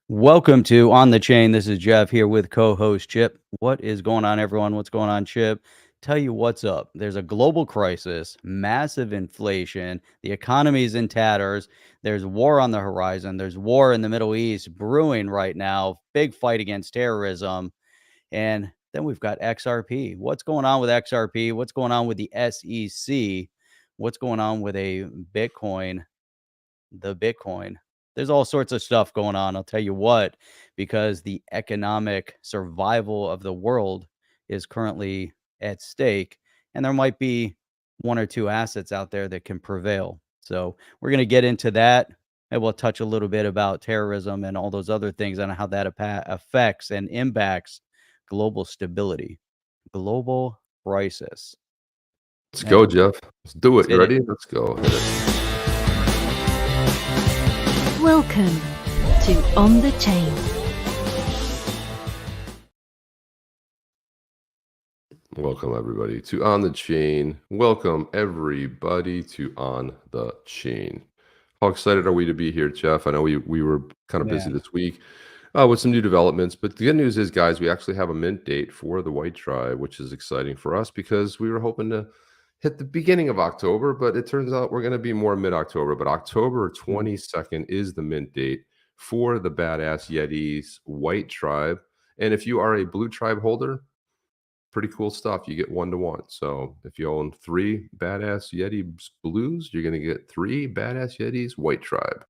Welcome to On the Chain. This is Jeff here with co-host Chip. What is going on, everyone? What's going on, Chip? Tell you what's up. There's a global crisis, massive inflation, the economy's in tatters. There's war on the horizon. There's war in the Middle East brewing right now. Big fight against terrorism. And then we've got XRP. What's going on with XRP? What's going on with the SEC? What's going on with a Bitcoin the Bitcoin. There's all sorts of stuff going on. I'll tell you what, because the economic survival of the world is currently at stake, and there might be one or two assets out there that can prevail. So we're going to get into that, and we'll touch a little bit about terrorism and all those other things and how that affects and impacts global stability, global crisis. Let's go, Man, Jeff. Let's do it. You hit it. ready? Let's go. Hit it. Welcome to On the Chain. Welcome, everybody, to On the Chain. Welcome, everybody, to On the Chain. How excited are we to be here, Jeff? I know we were kind of busy Man. this week with some new developments, but the good news is, guys, we actually have a mint date for the White Tribe, which is exciting for us because we were hoping to hit the beginning of October, but it turns out we're going to be more mid-October. But October 22nd is the mint date for the Badass Yetis White Tribe. And if you are a Blue Tribe holder, pretty cool stuff. You get 1-to-1. So if you own 3 Badass Yeti Blues, you're going to get 3 Badass Yetis White Tribe.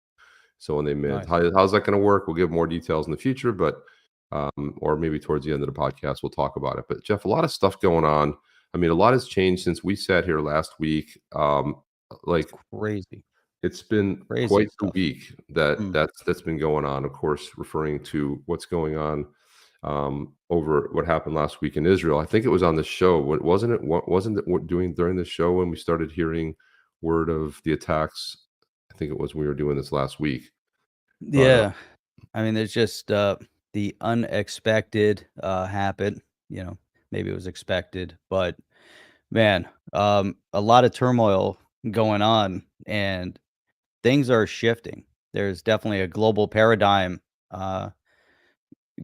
So when they mint, Nice. how's that going to work? We'll give more details in the future, but or maybe towards the end of the podcast, we'll talk about it. But Jeff, a lot of stuff going on. I mean, a lot has changed since we sat here last week. Like Crazy. it's been Crazy quite the stuff. week that's been going on. Of course, referring to what's going on over what happened last week in Israel. I think it was on the show. Wasn't it? What wasn't it doing during the show when we started hearing word of the attacks? I think it was when we were doing this last week. But Yeah. I mean, there's just the unexpected happen. Maybe it was expected, but man, a lot of turmoil going on and things are shifting. There's definitely a global paradigm uh,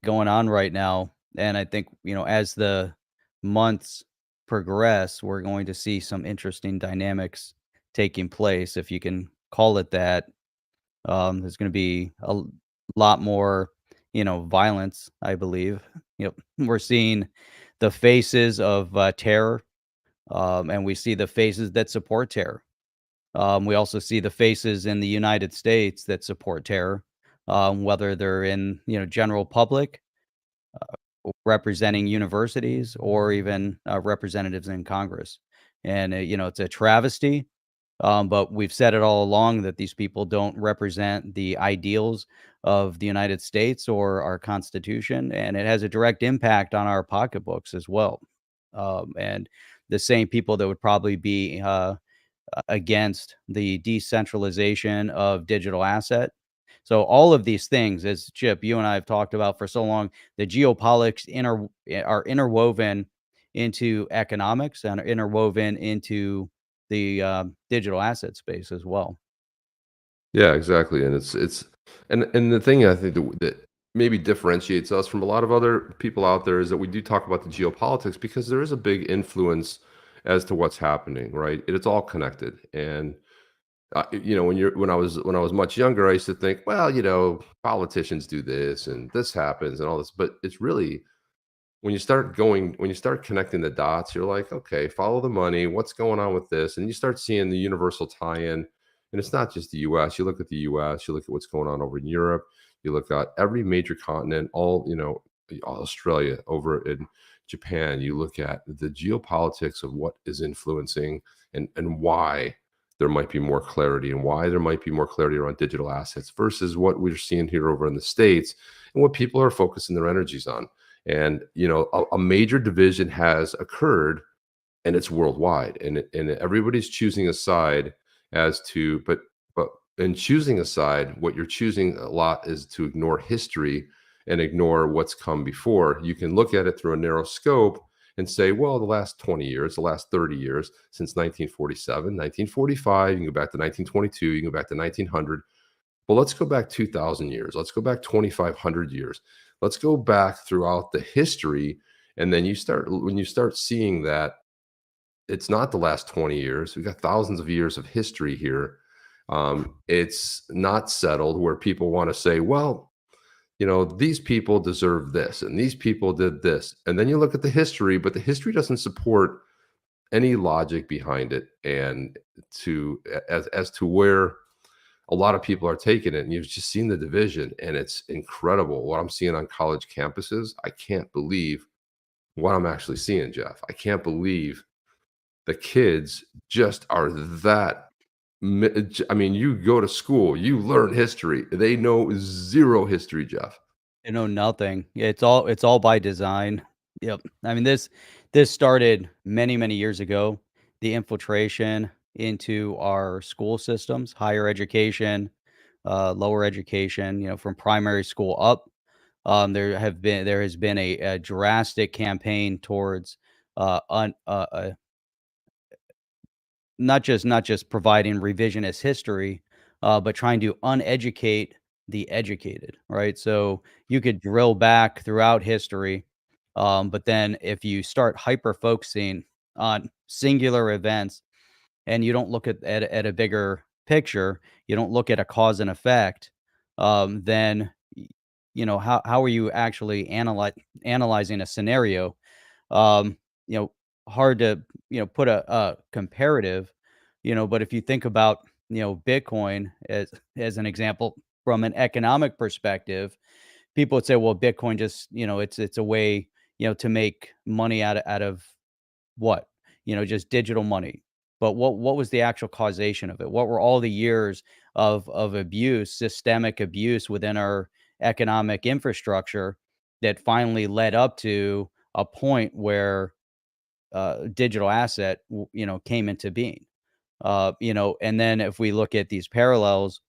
going on right now. And I think, as the months progress, we're going to see some interesting dynamics taking place, if you can call it that. There's going to be a lot more, violence, I believe. We're seeing the faces of terror, and we see the faces that support terror. We also see the faces in the United States that support terror, whether they're in, general public, representing universities, or even representatives in Congress. And, it's a travesty. But we've said it all along that these people don't represent the ideals of the United States or our Constitution, and it has a direct impact on our pocketbooks as well. And the same people that would probably be against the decentralization of digital asset. So all of these things, as Chip, you and I have talked about for so long, the geopolitics are interwoven into economics and are interwoven into the digital asset space as well. yeah, exactly. And and the thing I think that maybe differentiates us from a lot of other people out there is that we do talk about the geopolitics because there is a big influence as to what's happening, right? It's all connected. And when I was much younger, I used to think, well, politicians do this and this happens and all this, but it's really when you start connecting the dots, you're like, okay, follow the money. What's going on with this? And you start seeing the universal tie-in. And it's not just the US. You look at the US, you look at what's going on over in Europe, you look at every major continent, Australia, over in Japan, you look at the geopolitics of what is influencing and why there might be more clarity and why there might be more clarity around digital assets versus what we're seeing here over in the States and what people are focusing their energies on. And a major division has occurred, and it's worldwide, and everybody's choosing a side as to, but in choosing a side, what you're choosing a lot is to ignore history and ignore what's come before. You can look at it through a narrow scope and say, well, the last 20 years, the last 30 years, since 1947, 1945, you can go back to 1922, you can go back to 1900. Well, let's go back 2,000 years. Let's go back 2,500 years. Let's go back throughout the history. And then when you start seeing that it's not the last 20 years, we've got thousands of years of history here. It's not settled where people want to say, well, these people deserve this and these people did this. And then you look at the history, but the history doesn't support any logic behind it. And as to where a lot of people are taking it, and you've just seen the division, and it's incredible what I'm seeing on college campuses. I can't believe what I'm actually seeing, Jeff. I can't believe the kids just are that. I mean, you go to school, you learn history. They know zero history, Jeff. You know, nothing. It's all by design. Yep. I mean, this started many, many years ago. The infiltration into our school systems, higher education, lower education, from primary school up. There has been a drastic campaign towards uh, un, uh, uh, not just providing revisionist history, but trying to uneducate the educated, right? So you could drill back throughout history, but then if you start hyper focusing on singular events and you don't look at a bigger picture, you don't look at a cause and effect, then how are you actually analyzing a scenario? um, you know, Hard to, put a comparative, but if you think about, Bitcoin as an example from an economic perspective, people would say, well, Bitcoin just, it's a way, to make money out of what? Just digital money. But what was the actual causation of it? What were all the years of abuse, systemic abuse within our economic infrastructure that finally led up to a point where digital asset, came into being? And then if we look at these parallels,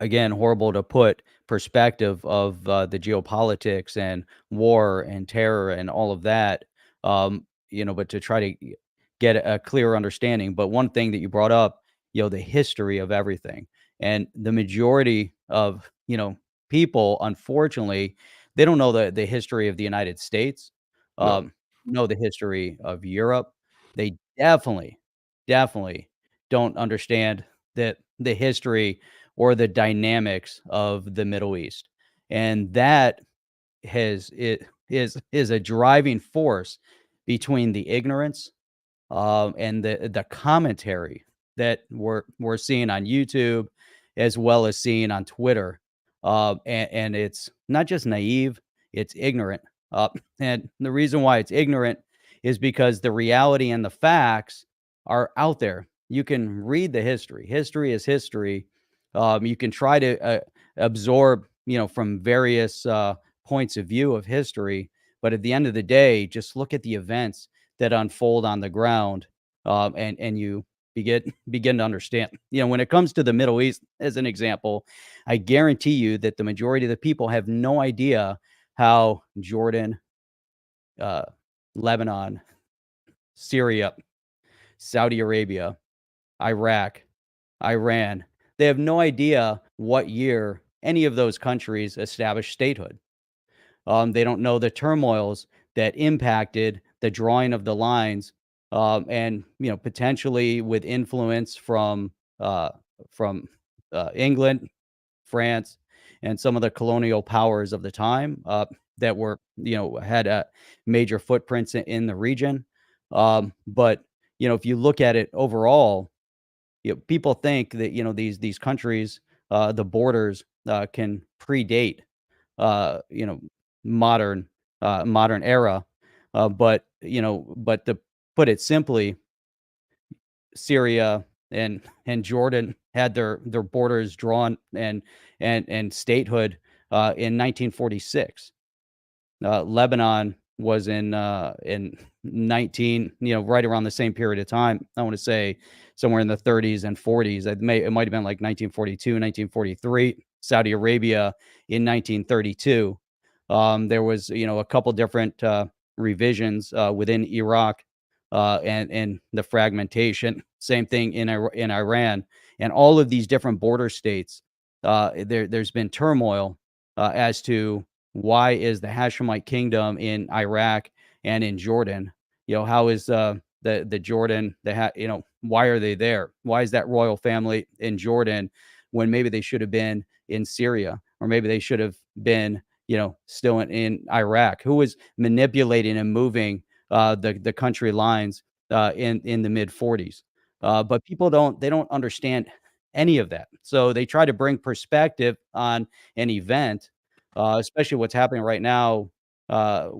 again, horrible to put perspective of the geopolitics and war and terror and all of that, but to try to get a clear understanding. But one thing that you brought up, the history of everything, and the majority of people, unfortunately, they don't know the history of the United States, No, um, know the history of Europe. They definitely don't understand that the history or the dynamics of the Middle East. And that is a driving force between the ignorance, and the commentary that we're seeing on YouTube as well as seeing on Twitter. And it's not just naive, it's ignorant. And the reason why it's ignorant is because the reality and the facts are out there. You can read the history. History is history. You can try to absorb, from various points of view of history. But at the end of the day, just look at the events that unfold on the ground, and you begin to understand. When it comes to the Middle East, as an example, I guarantee you that the majority of the people have no idea how Jordan, uh, Lebanon, Syria, Saudi Arabia, Iraq, Iran, they have no idea what year any of those countries established statehood. They don't know the turmoils that impacted the drawing of the lines, and potentially with influence uh, from England, France, and some of the colonial powers of the time, that were had major footprints in the region. But if you look at it overall, people think that these countries, the borders, can predate, uh, you know, modern era. But to put it simply, Syria and Jordan had their borders drawn and statehood in 1946. Lebanon was in 19, right around the same period of time. I want to say somewhere in the 30s and 40s. It might have been like 1942, 1943. Saudi Arabia in 1932. There was a couple different revisions within Iraq, and the fragmentation. Same thing in Iran, and all of these different border states. there's been turmoil as to why is the Hashemite kingdom in Iraq and in Jordan, how is the Jordan, why are they there? Why is that royal family in Jordan when maybe they should have been in Syria, or maybe they should have been, still in Iraq? Who was manipulating and moving the country lines in the mid 40s? But people don't understand any of that. So they try to bring perspective on an event, especially what's happening right now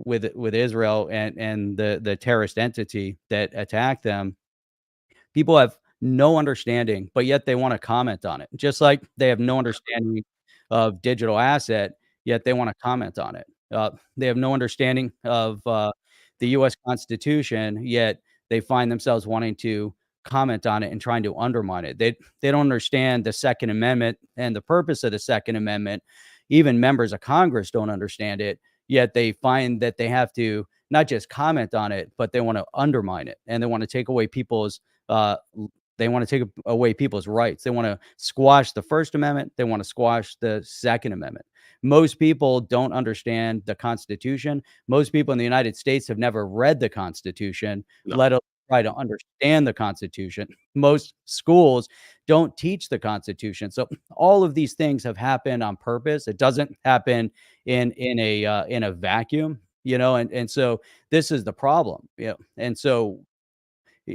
with Israel and the terrorist entity that attacked them. People have no understanding, but yet they wanna comment on it. Just like they have no understanding of digital asset, yet they wanna comment on it. They have no understanding of, the US Constitution, yet they find themselves wanting to comment on it and trying to undermine it. They don't understand the Second Amendment and the purpose of the Second Amendment. Even members of Congress don't understand it, yet they find that they have to not just comment on it, but they wanna undermine it, and they wanna take away people's uh, they want to take away people's rights. They want to squash the First Amendment. They want to squash the Second Amendment. Most people don't understand the Constitution. Most people in the United States have never read the Constitution, No. let alone try to understand the Constitution. Most schools don't teach the Constitution. So all of these things have happened on purpose. It doesn't happen in a vacuum, and so this is the problem. And so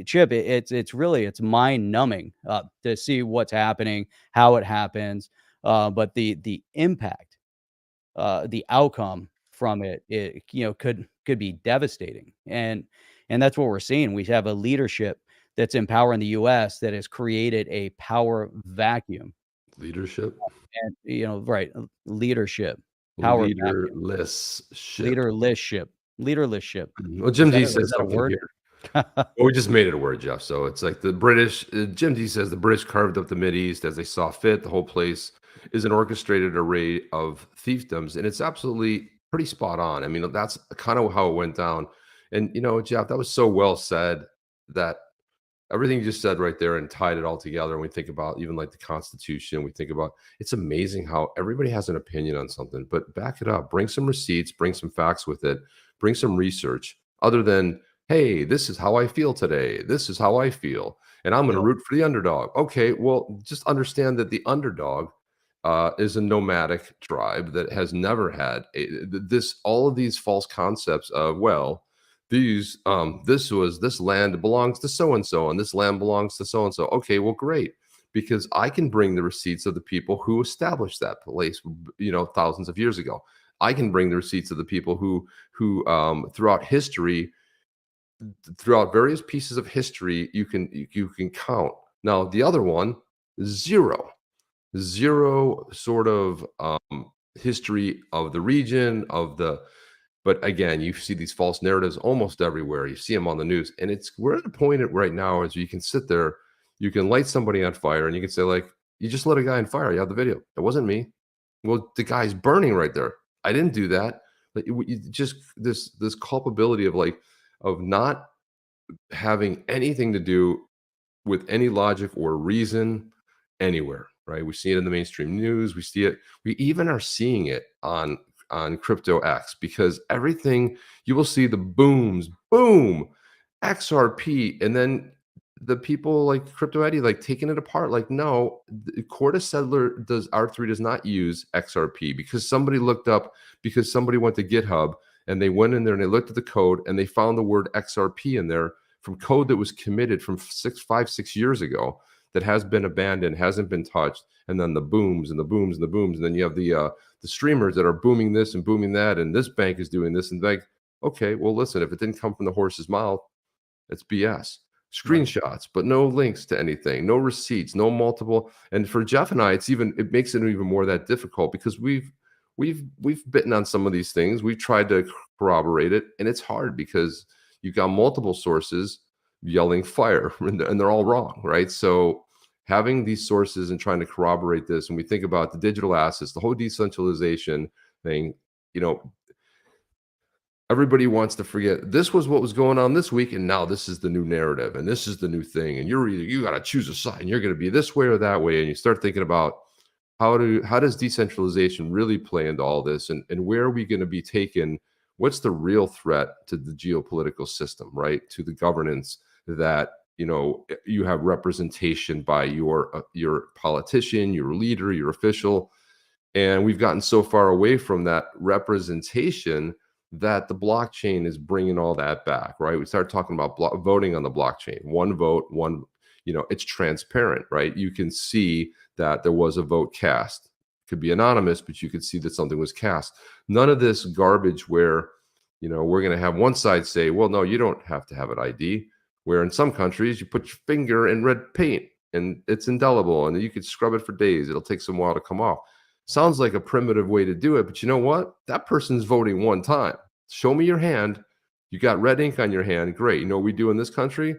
Chip, it's really it's mind numbing to see what's happening, how it happens, but the impact, the outcome from it could be devastating, and that's what we're seeing. We have a leadership that's in power in the U.S. that has created a power vacuum, Leadership, and right, leadership, power vacuum, leaderless ship. leaderless leaderless. Well, Is Jim that D is says that a something word? here. Well, we just made it a word, Jeff. So it's like the British, Jim D says the British carved up the Mideast as they saw fit. The whole place is an orchestrated array of fiefdoms. And it's absolutely pretty spot on. I mean, that's kind of how it went down. And, Jeff, that was so well said that everything you just said right there and tied it all together. And we think about even like the Constitution, we think about it's amazing how everybody has an opinion on something, but back it up, bring some receipts, bring some facts with it, bring some research other than, hey, this is how I feel today. This is how I feel. And I'm going to Yeah, root for the underdog. Okay, well, just understand that the underdog is a nomadic tribe that has never had all of these false concepts of, well, this land belongs to so and so and this land belongs to so and so. Okay, well, great, because I can bring the receipts of the people who established that place, thousands of years ago. I can bring the receipts of the people who throughout history, throughout various pieces of history, you can count. Now the other one, zero sort of history of the region of the. But again, you see these false narratives almost everywhere. You see them on the news, and we're at a point right now as you can sit there, you can light somebody on fire, and you can say like, you just lit a guy on fire. You have the video. It wasn't me. Well, the guy's burning right there. I didn't do that. But just this culpability of not having anything to do with any logic or reason anywhere, right? We see it in the mainstream news. We see it. We even are seeing it on crypto X, because everything you will see the booms, boom, XRP, and then the people like Crypto Eddie like taking it apart. Like, no, Corda Settler does R3 does not use XRP because somebody looked up, because somebody went to GitHub and they went in there and they looked at the code and they found the word XRP in there from code that was committed from 6 years ago that has been abandoned, hasn't been touched, and then the booms and the booms and the booms, and then you have the streamers that are booming this and booming that, and this bank is doing this, and like, okay, well, listen, if it didn't come from the horse's mouth, it's BS. right. Screenshots, but no links to anything, no receipts, no multiple. And for Jeff and I, it makes it even more that difficult because we've bitten on some of these things. We've tried to corroborate it, and it's hard because you've got multiple sources yelling fire, and they're all wrong, right? So having these sources and trying to corroborate this, and we think about the digital assets, the whole decentralization thing, everybody wants to forget this was what was going on this week, and now this is the new narrative, and this is the new thing, and you got to choose a side, and you're going to be this way or that way, and you start thinking about how does decentralization really play into all this, and where are we going to be taken? What's the real threat to the geopolitical system, right? To the governance that you have representation by your politician, your leader, your official, and we've gotten so far away from that representation that the blockchain is bringing all that back, right? We start talking about voting on the blockchain, one vote, it's transparent, right? You can see that there was a vote cast. Could be anonymous, but you could see that something was cast. None of this garbage where, we're going to have one side say, well, no, you don't have to have an ID. Where in some countries, you put your finger in red paint and it's indelible and you could scrub it for days. It'll take some while to come off. Sounds like a primitive way to do it, but you know what? That person's voting one time. Show me your hand. You got red ink on your hand. Great. You know what we do in this country?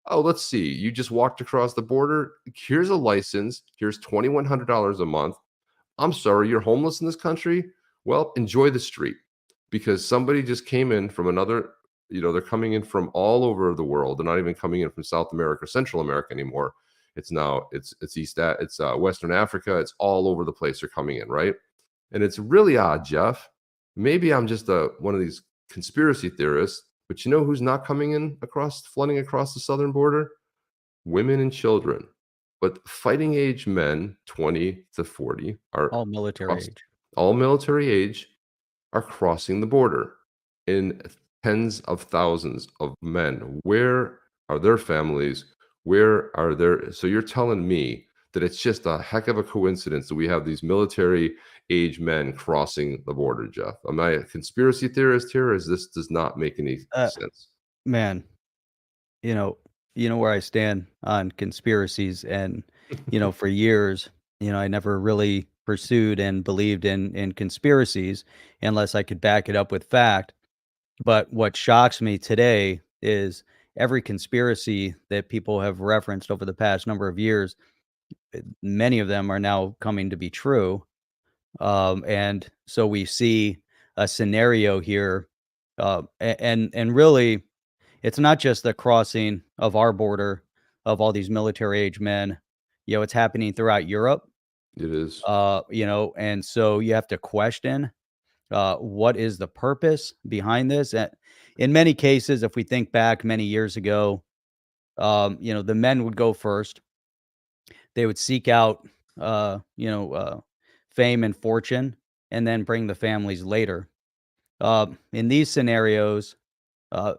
Oh, let's see. You just walked across the border. Here's a license. Here's $2,100 a month. I'm sorry, you're homeless in this country? Well, enjoy the street, because somebody just came in from another, they're coming in from all over the world. They're not even coming in from South America or Central America anymore. It's Western Africa. It's all over the place. They're coming in, right? And it's really odd, Jeff. Maybe I'm just one of these conspiracy theorists, but you know who's not coming in flooding across the southern border? Women and children. But fighting age men, 20 to 40, All military age. all military age, are crossing the border in tens of thousands of men. Where are their families? Where are their? So you're telling me that it's just a heck of a coincidence that we have these military age men crossing the border, Jeff? Am I a conspiracy theorist here? Or this does not make any sense? Man, you know, where I stand on conspiracies, and for years, I never really pursued and believed in conspiracies unless I could back it up with fact. But what shocks me today is every conspiracy that people have referenced over the past number of years, many of them are now coming to be true. And so we see a scenario here, and really, it's not just the crossing of our border of all these military age men. It's happening throughout Europe. It is. And so you have to question what is the purpose behind this. And in many cases, if we think back many years ago, the men would go first. They would seek out, fame and fortune, and then bring the families later. In these scenarios,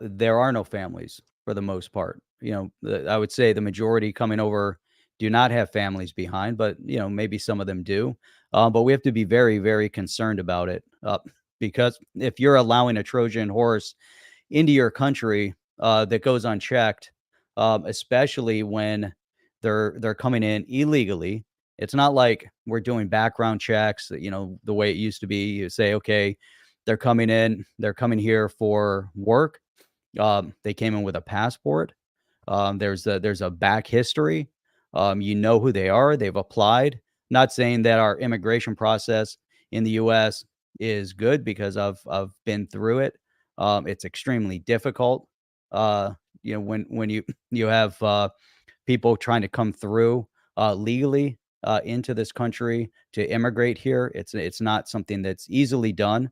there are no families for the most part. I would say the majority coming over do not have families behind, but maybe some of them do. But we have to be very, very concerned about it, because if you're allowing a Trojan horse into your country that goes unchecked, especially when they're coming in illegally. It's not like we're doing background checks, the way it used to be. You say, okay, they're coming here for work. They came in with a passport. There's a back history. Who they are. They've applied. Not saying that our immigration process in the U.S. is good, because I've been through it. It's extremely difficult. When you have people trying to come through legally into this country to immigrate here, it's not something that's easily done.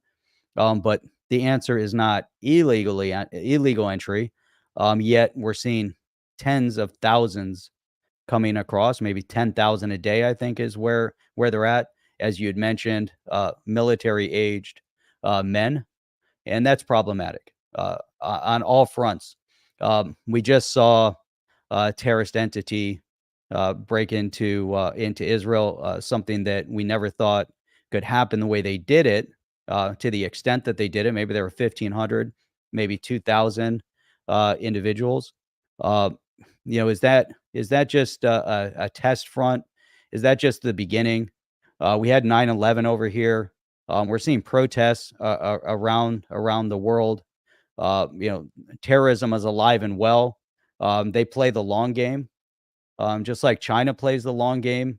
But the answer is not illegal entry. Yet we're seeing tens of thousands coming across, maybe 10,000 a day, I think is where they're at. As you had mentioned, military aged men, and that's problematic on all fronts. We just saw a terrorist entity break into Israel, something that we never thought could happen the way they did it, to the extent that they did it. Maybe there were 1,500, maybe 2,000 individuals. Is that just a test front? Is that just the beginning? We had 9/11 over here. We're seeing protests around the world. Terrorism is alive and well. They play the long game, just like China plays the long game.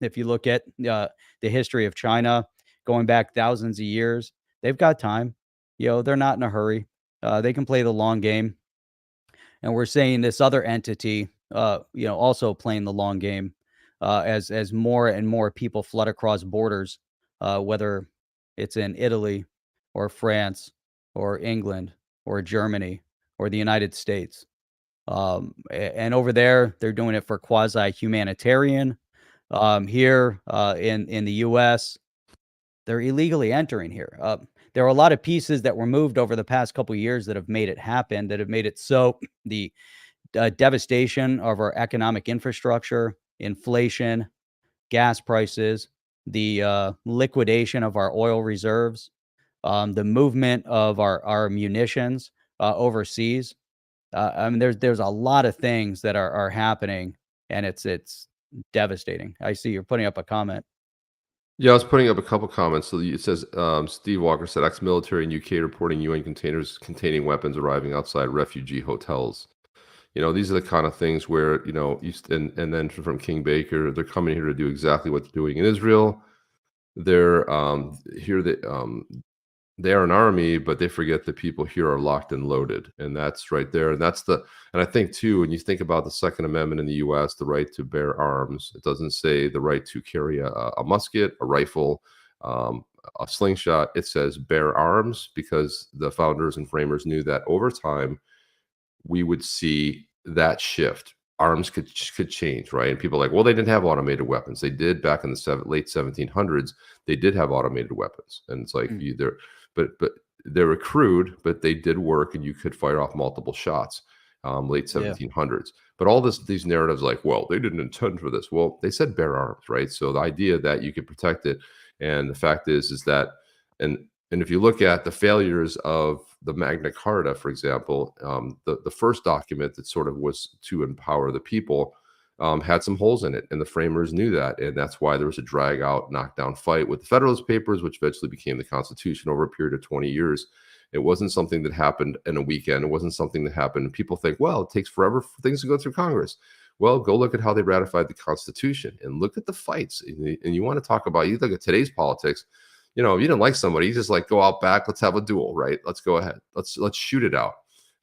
If you look at the history of China going back thousands of years, they've got time. They're not in a hurry. They can play the long game. And we're saying this other entity, also playing the long game. as more and more people flood across borders, whether it's in Italy or France or England or Germany or the United States. And over there, they're doing it for quasi humanitarian. Here in the U.S., they're illegally entering here. There are a lot of pieces that were moved over the past couple years that have made it happen, that have made it so the devastation of our economic infrastructure, inflation, gas prices, the liquidation of our oil reserves, the movement of our munitions overseas. I mean, there's a lot of things that are happening, and it's devastating. I see you're putting up a comment. Yeah, I was putting up a couple comments. So it says Steve Walker said ex-military in UK reporting UN containers containing weapons arriving outside refugee hotels. These are the kind of things where and then from King Baker, they're coming here to do exactly what they're doing in Israel. They're here. They are an army, but they forget that people here are locked and loaded, and that's right there. And I think too, when you think about the Second Amendment in the U.S., the right to bear arms, it doesn't say the right to carry a musket, a rifle, a slingshot. It says bear arms, because the founders and framers knew that over time we would see that shift. Arms could change, right? And people are like, well, they didn't have automated weapons. They did back in the late 1700s. They did have automated weapons, and it's like Mm. but they were crude, but they did work, and you could fire off multiple shots. Late Yeah. 1700s. But all these narratives, like, well, they didn't intend for this. Well, they said bear arms, right? So the idea that you could protect it, and the fact is that, and if you look at the failures of the Magna Carta, for example, the first document that sort of was to empower the people had some holes in it, and the framers knew that, and that's why there was a drag out, knockdown fight with the Federalist Papers, which eventually became the Constitution over a period of 20 years. It wasn't something that happened in a weekend. It wasn't something that happened. People think, well, it takes forever for things to go through Congress. Well, go look at how they ratified the Constitution and look at the fights. And you want to talk about, you look at today's politics, if you didn't like somebody, you just like go out back, let's have a duel, right? Let's go ahead. Let's shoot it out.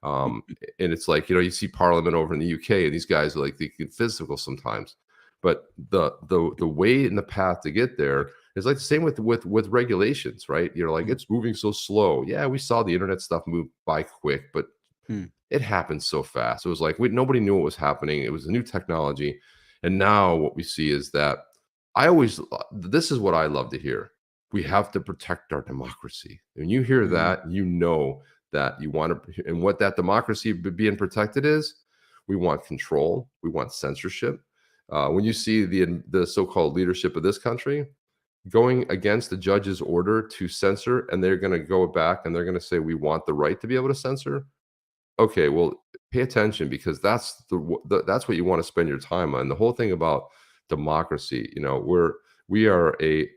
And it's like, you see Parliament over in the UK, and these guys are like, they get physical sometimes. But the way and the path to get there is like the same with regulations, right? You're like, it's moving so slow. Yeah, we saw the internet stuff move by quick, but Hmm. it happened so fast. It was like nobody knew what was happening. It was a new technology. And now what we see is that this is what I love to hear. We have to protect our democracy. When you hear Mhm. that, that you want to, and what that democracy being protected is, we want control, we want censorship. When you see the so-called leadership of this country going against the judge's order to censor, and they're going to go back and they're going to say, we want the right to be able to censor. Okay, well, pay attention, because that's that's what you want to spend your time on. The whole thing about democracy, we are in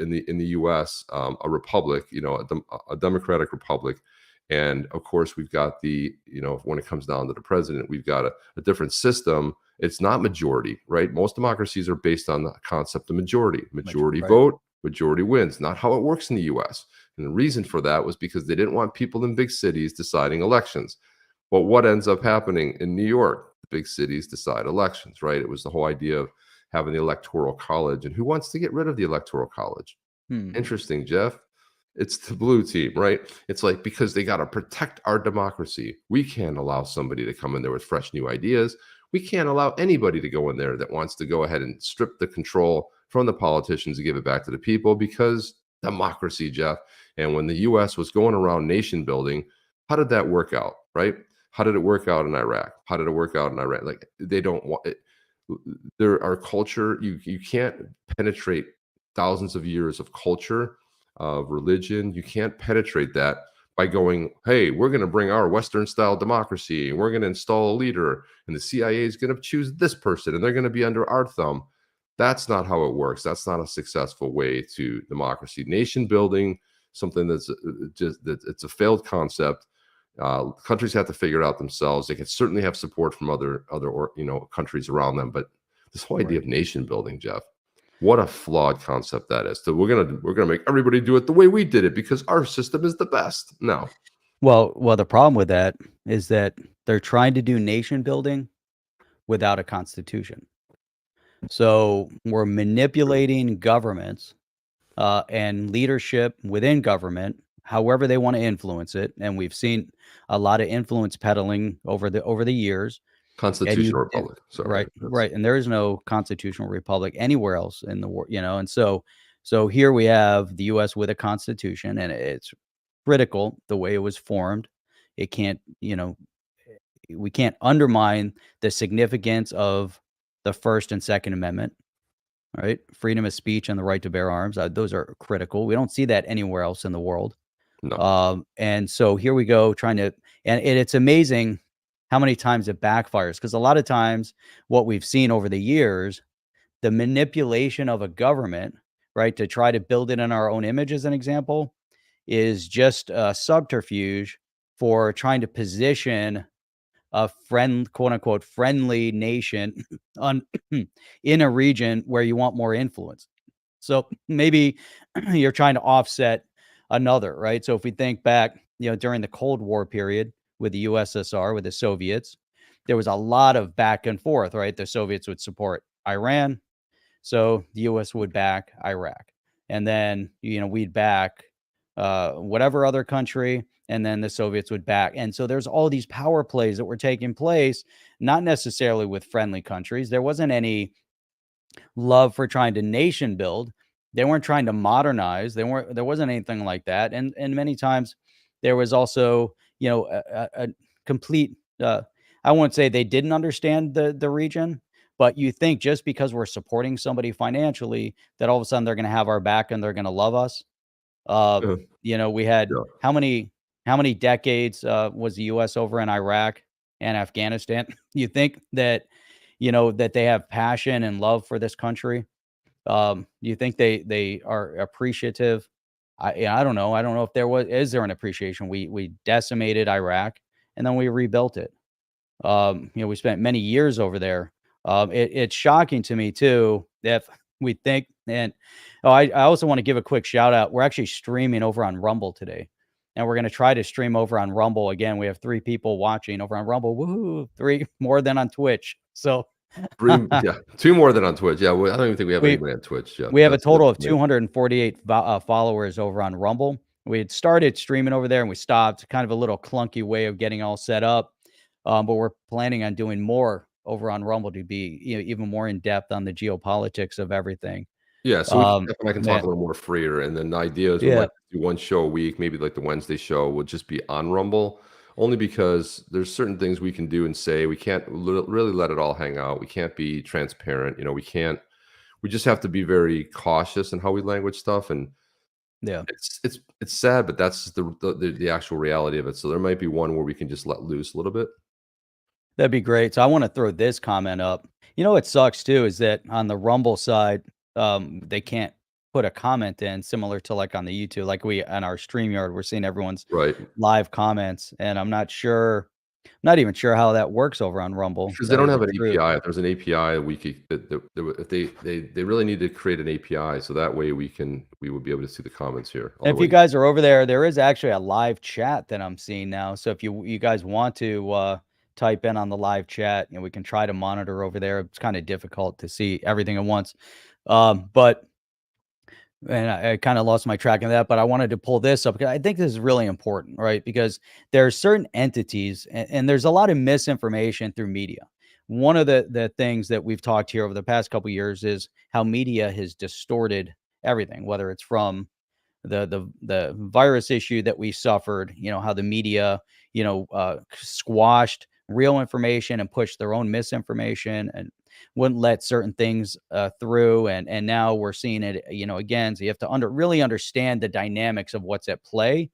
the U.S., a republic, a democratic republic, and of course we've got when it comes down to the president, we've got a different system. It's not majority, right? Most democracies are based on the concept of majority. Majority Right. vote, majority wins. Not how it works in the U.S. And the reason for that was because they didn't want people in big cities deciding elections. But what ends up happening in New York? The big cities decide elections, right? It was the whole idea of having the electoral college. And who wants to get rid of the electoral college? Hmm. Interesting, Jeff. It's the blue team, right? It's like, because they got to protect our democracy. We can't allow somebody to come in there with fresh new ideas. We can't allow anybody to go in there that wants to go ahead and strip the control from the politicians and give it back to the people, because democracy, Jeff. And when the US was going around nation building, how did that work out, right? How did it work out in Iraq? How did it work out in Iran? Like, they don't want it. Our culture, you can't penetrate thousands of years of culture, of religion. You can't penetrate that by going, hey, we're going to bring our Western style democracy, and we're going to install a leader, and the CIA is going to choose this person, and they're going to be under our thumb. That's not how it works. That's not a successful way to democracy. Nation building, something that's it's a failed concept. Countries have to figure it out themselves. They can certainly have support from other countries around them, but this whole idea Right. of nation building, Jeff, what a flawed concept that is. So we're gonna make everybody do it the way we did it because our system is the best. No. Well, the problem with that is that they're trying to do nation building without a constitution. So we're manipulating governments and leadership within government, however they want to influence it. And we've seen a lot of influence peddling over the years. And Constitutional republic. Sorry, right, that's right, and there is no constitutional republic anywhere else in the world, and so here we have the U.S. with a constitution, and it's critical the way it was formed. It can't, we can't undermine the significance of the First and Second Amendment, right? Freedom of speech and the right to bear arms, those are critical. We don't see that anywhere else in the world. no. And so here we go trying to, and it's amazing how many times it backfires, because a lot of times what we've seen over the years, the manipulation of a government, right, to try to build it in our own image, as an example, is just a subterfuge for trying to position a quote unquote friendly nation on in a region where you want more influence. So maybe you're trying to offset another, right? So if we think back, during the Cold War period with the USSR, with the Soviets, there was a lot of back and forth, right? The Soviets would support Iran, so the US would back Iraq. And then, we'd back whatever other country, and then the Soviets would back. And so there's all these power plays that were taking place, not necessarily with friendly countries. There wasn't any love for trying to nation build. They weren't trying to modernize. There wasn't anything like that. And many times there was also, a complete I won't say they didn't understand the region, but you think just because we're supporting somebody financially that all of a sudden they're going to have our back and they're going to love us. Uh, Uh, we had yeah. how many decades was the US over in Iraq and Afghanistan? You think that that they have passion and love for this country? Do you think they are appreciative? I don't know. I don't know if is there an appreciation? We decimated Iraq and then we rebuilt it. We spent many years over there. It's shocking to me too if we think. And I also want to give a quick shout out. We're actually streaming over on Rumble today, and we're going to try to stream over on Rumble again. We have 3 people watching over on Rumble. Woohoo! 3 more than on Twitch. So Yeah, 2 more than on Twitch. Yeah, I don't even think we have we anybody on Twitch yet. we have a That's total of amazing. 248 followers over on Rumble. We had started streaming over there and we stopped. Kind of a little clunky way of getting all set up, but we're planning on doing more over on Rumble to be, even more in depth on the geopolitics of everything. Yeah, so I can talk Man, a little more freer, and then the idea is we'd yeah, like to do 1 show a week, maybe like the Wednesday show would just be on Rumble, only because there's certain things we can do and say. We can't really let it all hang out. We can't be transparent, we just have to be very cautious in how we language stuff, and yeah. it's sad, but that's the actual reality of it. So there might be one where we can just let loose a little bit. That'd be great. So I want to throw this comment up. What sucks too is that on the Rumble side, they can't put a comment in similar to like on the YouTube, like we on our StreamYard, we're seeing everyone's Right. live comments, and not even sure how that works over on Rumble, to Because they tell don't you the have an truth. API. If there's an API, we could if they really need to create an API, so that way we would be able to see the comments here. If you guys are over there, there is actually a live chat that I'm seeing now. So if you guys want to type in on the live chat, we can try to monitor over there. It's kind of difficult to see everything at once. But and I kind of lost my track of that, but I wanted to pull this up because I think this is really important, right? Because there are certain entities, and there's a lot of misinformation through media. One of the things that we've talked here over the past couple years is how media has distorted everything, whether it's from the virus issue that we suffered, how the media, squashed real information and pushed their own misinformation and wouldn't let certain things through. And now we're seeing it, again. So you have to really understand the dynamics of what's at play.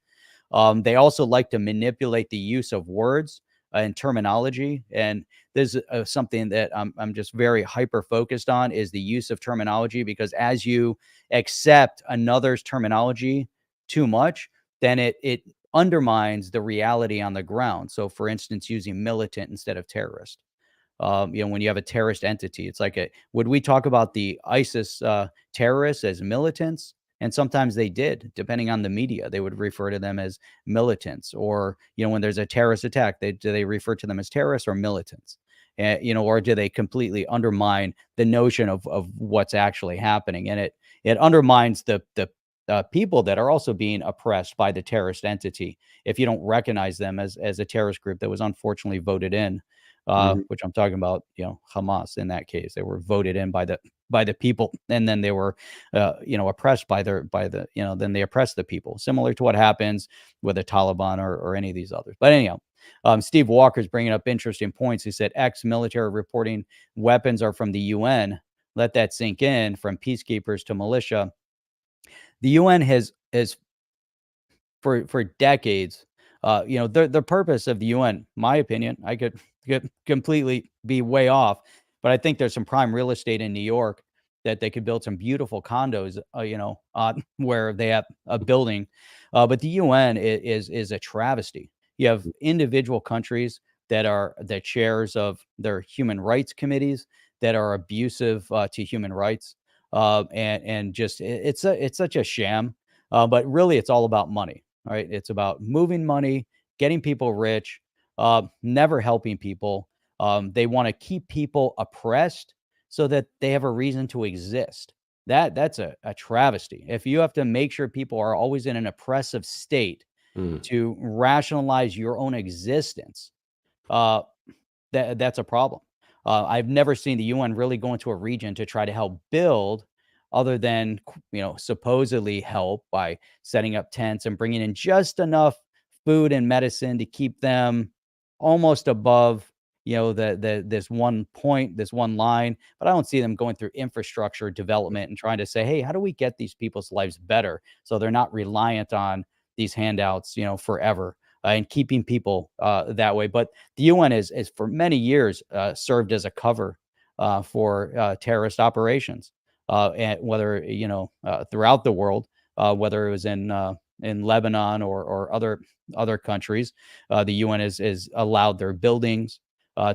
They also like to manipulate the use of words and terminology. And this is something that I'm just very hyper focused on, is the use of terminology, because as you accept another's terminology too much, then it undermines the reality on the ground. So for instance, using militant instead of terrorist. When you have a terrorist entity, it's like would we talk about the ISIS terrorists as militants? And sometimes they did, depending on the media, they would refer to them as militants. Or, when there's a terrorist attack, do they refer to them as terrorists or militants? or do they completely undermine the notion of what's actually happening? And it undermines the people that are also being oppressed by the terrorist entity if you don't recognize them as a terrorist group that was unfortunately voted in, Mhm. which I'm talking about, Hamas in that case. They were voted in by the people, and then they were, oppressed then they oppress the people, similar to what happens with the Taliban or any of these others. But anyhow, Steve Walker's bringing up interesting points. He said ex-military reporting weapons are from the UN. Let that sink in. From peacekeepers to militia, the UN has for decades, the purpose of the UN, my opinion, I could completely be way off, but I think there's some prime real estate in New York that they could build some beautiful condos, where they have a building, but the UN is a travesty. You have individual countries that are the chairs of their human rights committees that are abusive to human rights, and just it's such a sham. But really, it's all about money, right? It's about moving money, getting people rich, never helping people. They want to keep people oppressed so that they have a reason to exist. That's a travesty. If you have to make sure people are always in an oppressive state Mm. to rationalize your own existence, uh, that's a problem. I've never seen the UN really go into a region to try to help build, other than supposedly help by setting up tents and bringing in just enough food and medicine to keep them almost above this one point, this one line. But I don't see them going through infrastructure development and trying to say, hey, how do we get these people's lives better so they're not reliant on these handouts forever, and keeping people that way. But the UN is for many years served as a cover for terrorist operations, and whether throughout the world, whether it was in Lebanon or other countries, the UN is allowed their buildings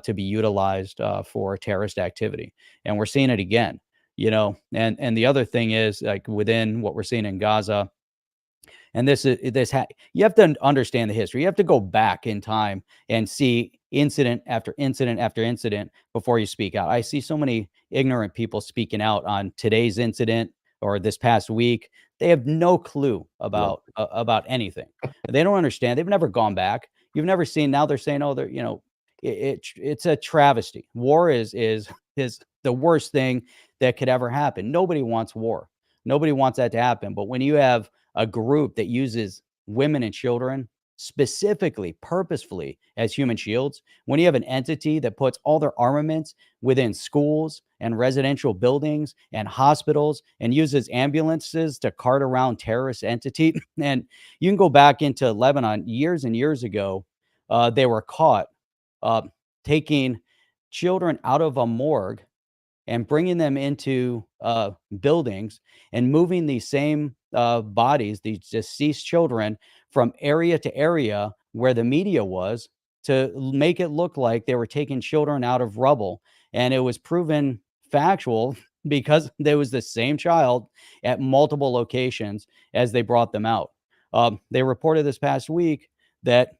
to be utilized for terrorist activity, and we're seeing it again. And the other thing is, like, within what we're seeing in Gaza, and you have to understand the history. You have to go back in time and see incident after incident after incident before you speak out. I see so many ignorant people speaking out on today's incident or this past week. They have no clue No. about anything. They don't understand. They've never gone back. You've never seen. Now they're saying, "Oh, it's a travesty. War is the worst thing that could ever happen." Nobody wants war. Nobody wants that to happen. But when you have a group that uses women and children specifically, purposefully, as human shields, when you have an entity that puts all their armaments within schools and residential buildings and hospitals and uses ambulances to cart around terrorist entity, and you can go back into Lebanon years and years ago, they were caught uh, taking children out of a morgue and bringing them into buildings and moving these same bodies, these deceased children, from area to area where the media was, to make it look like they were taking children out of rubble. And it was proven factual because there was the same child at multiple locations as they brought them out. They reported this past week that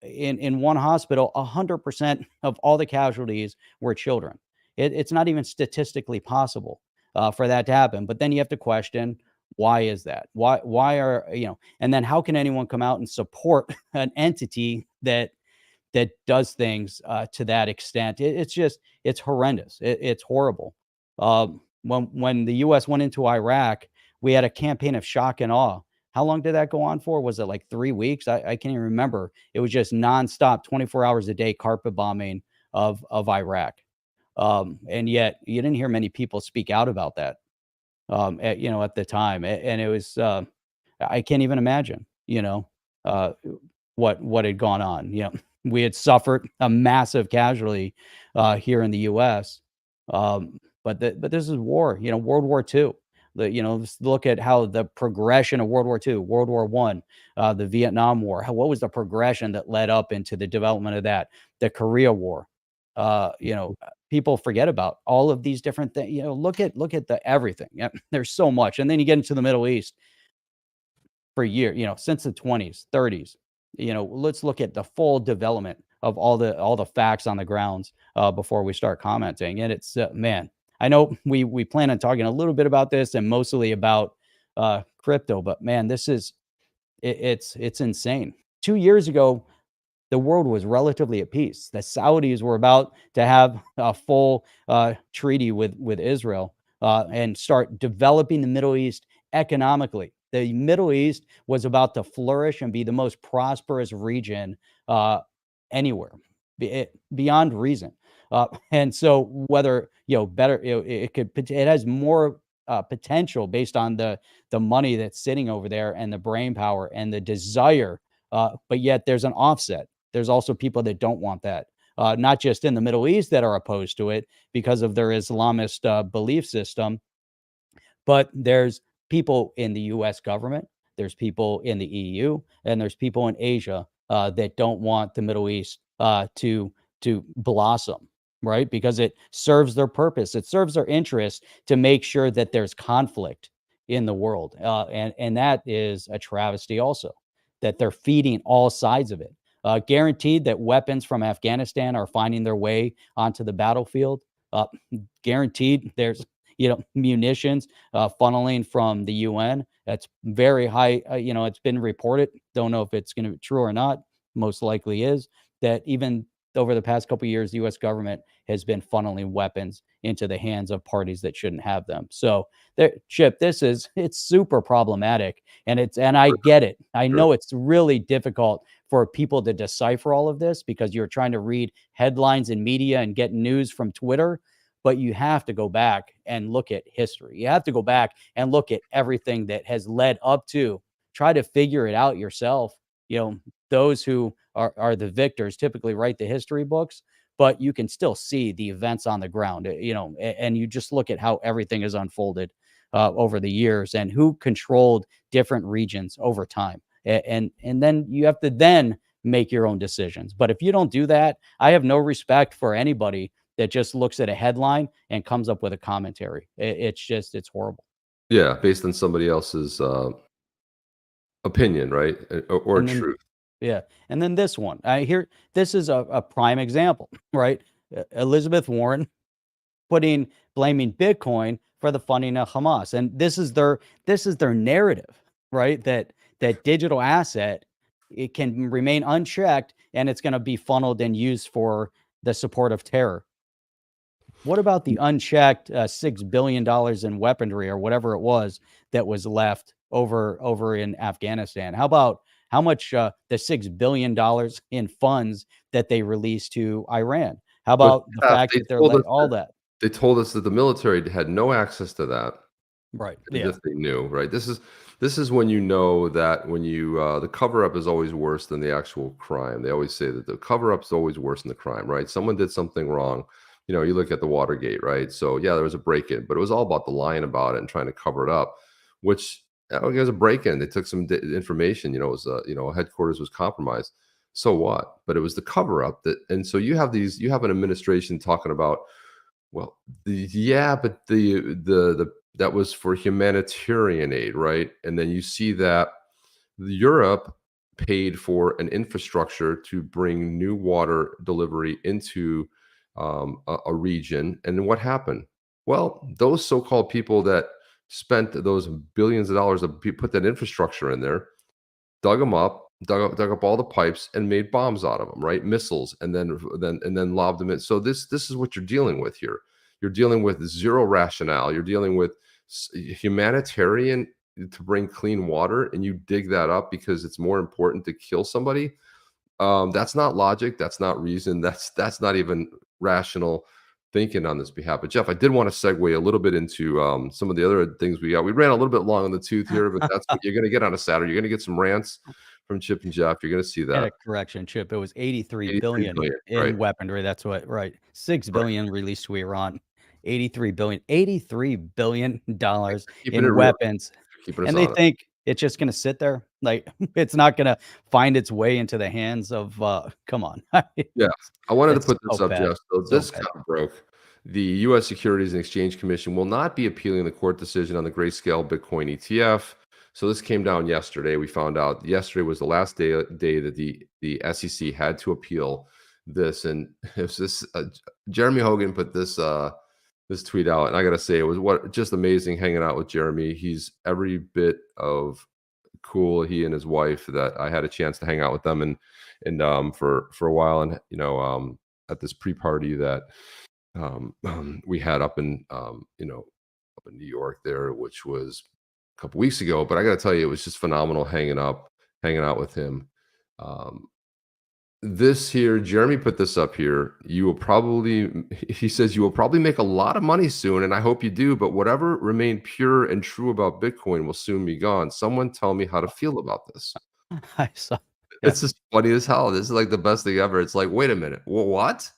in one hospital, 100% of all the casualties were children. It's not even statistically possible for that to happen. But then you have to question, why is that? Why are And then how can anyone come out and support an entity that does things to that extent? It's horrendous. It's horrible. When the U.S. went into Iraq, we had a campaign of shock and awe. How long did that go on for? Was it like 3 weeks? I can't even remember. It was just nonstop, 24 hours a day, carpet bombing of Iraq. And yet you didn't hear many people speak out about that, at the time. And it was, I can't even imagine, uh, what had gone on. We had suffered a massive casualty here in the U.S. But this is war, World War II. Just look at how the progression of World War II, World War One, the Vietnam War. What was the progression that led up into the development of that? The Korea War. People forget about all of these different things. Look at the everything. Yeah, there's so much, and then you get into the Middle East for years. Since the 20s, 30s. Let's look at the full development all the facts on the grounds before we start commenting. And it's man, I know we plan on talking a little bit about this and mostly about crypto, but man, this is it's insane. 2 years ago, the world was relatively at peace. The Saudis were about to have a full treaty with Israel and start developing the Middle East economically. The Middle East was about to flourish and be the most prosperous region uh, anywhere, beyond reason. And so, whether better, it has more potential based on the money that's sitting over there and the brain power and the desire. But yet, there's an offset. There's also people that don't want that, not just in the Middle East that are opposed to it because of their Islamist belief system, but there's people in the US government, there's people in the EU, and there's people in Asia that don't want the Middle East to blossom, right? Because it serves their purpose, it serves their interest to make sure that there's conflict in the world, and that is a travesty also, that they're feeding all sides of it. Guaranteed that weapons from Afghanistan are finding their way onto the battlefield. Uh, Guaranteed there's munitions funneling from the UN. That's very high. It's been reported. Don't know if it's going to be true or not. Most likely is that even over the past couple of years, the U.S. government has been funneling weapons into the hands of parties that shouldn't have them. So, Chip, it's super problematic, and I get it. I Sure. know it's really difficult for people to decipher all of this because you're trying to read headlines in media and get news from Twitter, but you have to go back and look at history. You have to go back and look at everything that has led up to, try to figure it out yourself. Those who are the victors typically write the history books, but you can still see the events on the ground, and you just look at how everything has unfolded over the years and who controlled different regions over time. And then you have to then make your own decisions. But if you don't do that, I have no respect for anybody that just looks at a headline and comes up with a commentary. It's horrible. Yeah, based on somebody else's opinion, right? Or And then, truth. yeah. And then this one, this is a prime example, right? Elizabeth Warren blaming Bitcoin for the funding of Hamas. And this is their narrative, right? That digital asset, it can remain unchecked and it's going to be funneled and used for the support of terror. What about the unchecked $6 billion in weaponry or whatever it was that was left over in Afghanistan? How about how much the $6 billion in funds that they released to Iran? How But about the yeah, fact that they're like all that? they told us that the military had no access to that. Right. As Yeah. if they knew, right? This is when you know that when you the cover up is always worse than the actual crime. They always say that the cover up is always worse than the crime, right? Someone did something wrong. You look at the Watergate, right? So yeah, there was a break in, but it was all about the lying about it and trying to cover it up, which it was a break in. They took some information. It was headquarters was compromised. So what? But it was the cover up that, and so you have an administration talking about, well, yeah, but the that was for humanitarian aid, right? And then you see that Europe paid for an infrastructure to bring new water delivery into a region. And then what happened? Well, those so-called people that spent those billions of dollars to put that infrastructure in there, dug up all the pipes and made bombs out of them, right? Missiles, and then lobbed them in. So this is what you're dealing with here. You're dealing with zero rationale. You're dealing with humanitarian to bring clean water, and you dig that up because it's more important to kill somebody. That's not logic. That's not reason. That's not even rational thinking on this behalf. But Jeff, I did want to segue a little bit into some of the other things we got. We ran a little bit long on the tooth here, but that's what you're going to get on a Saturday. You're going to get some rants from Chip and Jeff. You're going to see And that. a correction, Chip. It was 83 83 billion billion, right? in weaponry. That's what, right. 6 Right. billion released to Iran. 83 billion dollars Keeping it in real, weapons. keeping us And they honest. think it's just gonna sit there? Like, it's not gonna find its way into the hands of, come on. Yeah, I wanted to It's put this so up, bad, Jeff. So so this bad. kind of broke. The U.S. Securities and Exchange Commission will not be appealing the court decision on the grayscale Bitcoin ETF. So this came down yesterday. We found out yesterday was the last day that the SEC had to appeal this, and it was this Jeremy Hogan put this tweet out, and I gotta say, it was what just amazing hanging out with Jeremy. He's every bit of cool. He and his wife, that I had a chance to hang out with them and for a while, and at this pre-party that we had up in up in New York there, which was a couple weeks ago. But I got to tell you, it was just phenomenal hanging out with him. Um, this here, Jeremy put this up here. You will probably, he says, you will probably make a lot of money soon, and I hope you do. But whatever remained pure and true about Bitcoin will soon be gone. Someone tell me how to feel about this. I saw. Yeah. It's just funny as hell. This is like the best thing ever. It's like, wait a minute, what?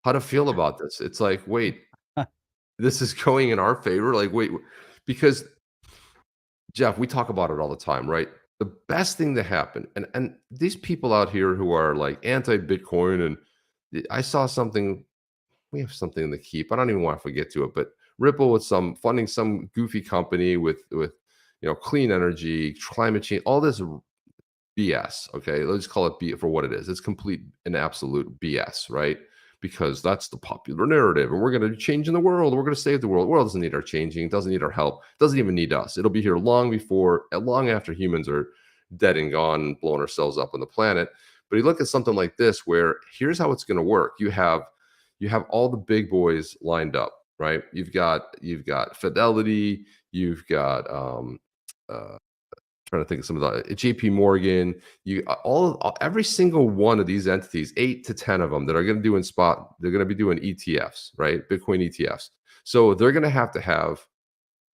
How to feel about this? It's like, wait, this is going in our favor. Like, wait, because Jeff, we talk about it all the time, right? The best thing to happen, and these people out here who are like anti-Bitcoin, and I saw something. We have something in the keep. I don't even want to forget to it, but Ripple with some funding some goofy company with clean energy, climate change, all this BS. Okay, let's call it B for what it is. It's complete and absolute BS, right? Because that's the popular narrative, and we're going to change in the world. We're going to save the world. The world doesn't need our changing. It doesn't need our help. It doesn't even need us. It'll be here long after humans are dead and gone and blowing ourselves up on the planet. But you look at something like this, where here's how it's going to work. You have all the big boys lined up, right? You've got Fidelity. You've got trying to think of some of the JP Morgan, every single one of these entities, 8 to 10 of them that are going to do in spot, they're going to be doing ETFs, right? Bitcoin ETFs. So they're going to have to have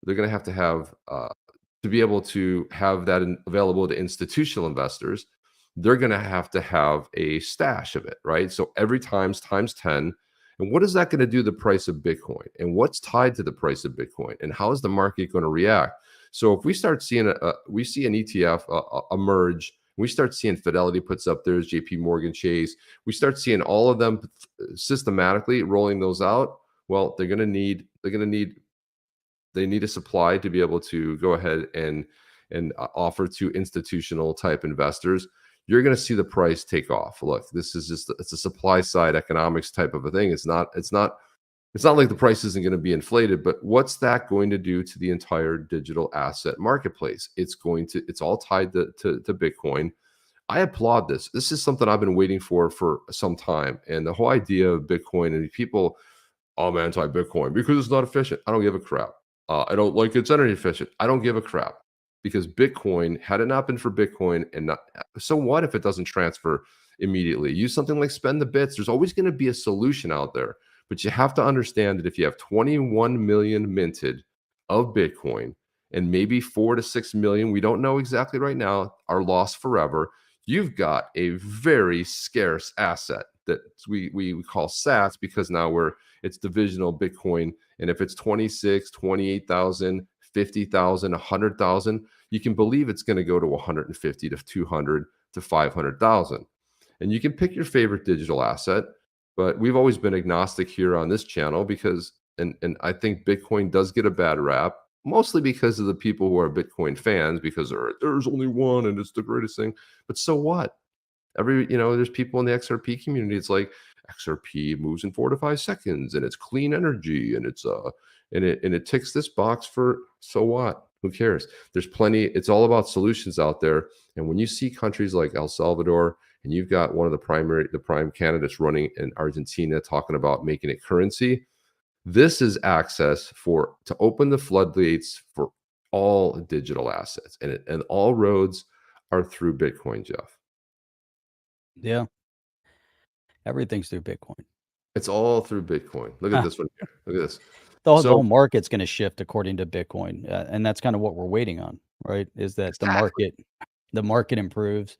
to be able to have that available to institutional investors. They're going to have a stash of it, right? So every times 10. And what is that going to do to the price of Bitcoin? And what's tied to the price of Bitcoin? And how is the market going to react? So if we start seeing we see an ETF emerge, we start seeing Fidelity puts up theirs, JP Morgan Chase, we start seeing all of them systematically rolling those out. Well, they need a supply to be able to go ahead and offer to institutional type investors. You're going to see the price take off. Look, this is it's a supply side economics type of a thing. It's not like the price isn't going to be inflated, but what's that going to do to the entire digital asset marketplace? It's all tied to Bitcoin. I applaud this. This is something I've been waiting for some time. And the whole idea of Bitcoin, and people, I'm anti-Bitcoin because it's not efficient. I don't give a crap. I don't like it's energy efficient. I don't give a crap, because Bitcoin, had it not been for Bitcoin, so what if it doesn't transfer immediately? Use something like Spend the Bits. There's always going to be a solution out there. But you have to understand that if you have 21 million minted of Bitcoin, and maybe 4 to 6 million, we don't know exactly right now, are lost forever, you've got a very scarce asset that we call sats, because now it's divisional Bitcoin. And if it's 26, 28,000, 50,000, 100,000, you can believe it's going to go to 150 to 200 to 500,000. And you can pick your favorite digital asset. But we've always been agnostic here on this channel, because, and I think Bitcoin does get a bad rap, mostly because of the people who are Bitcoin fans, because there's only one and it's the greatest thing. But so what? There's people in the XRP community. It's like XRP moves in 4 to 5 seconds, and it's clean energy, and it ticks this box for, so what? Who cares? There's plenty. It's all about solutions out there. And when you see countries like El Salvador, and you've got one of the prime candidates running in Argentina talking about making it currency, this is access to open the floodgates for all digital assets, and all roads are through Bitcoin, Jeff. Yeah. Everything's through Bitcoin. It's all through Bitcoin. Look at this one here. Look at this. The whole market's going to shift according to Bitcoin, and that's kind of what we're waiting on, right? Is that Exactly. the market improves.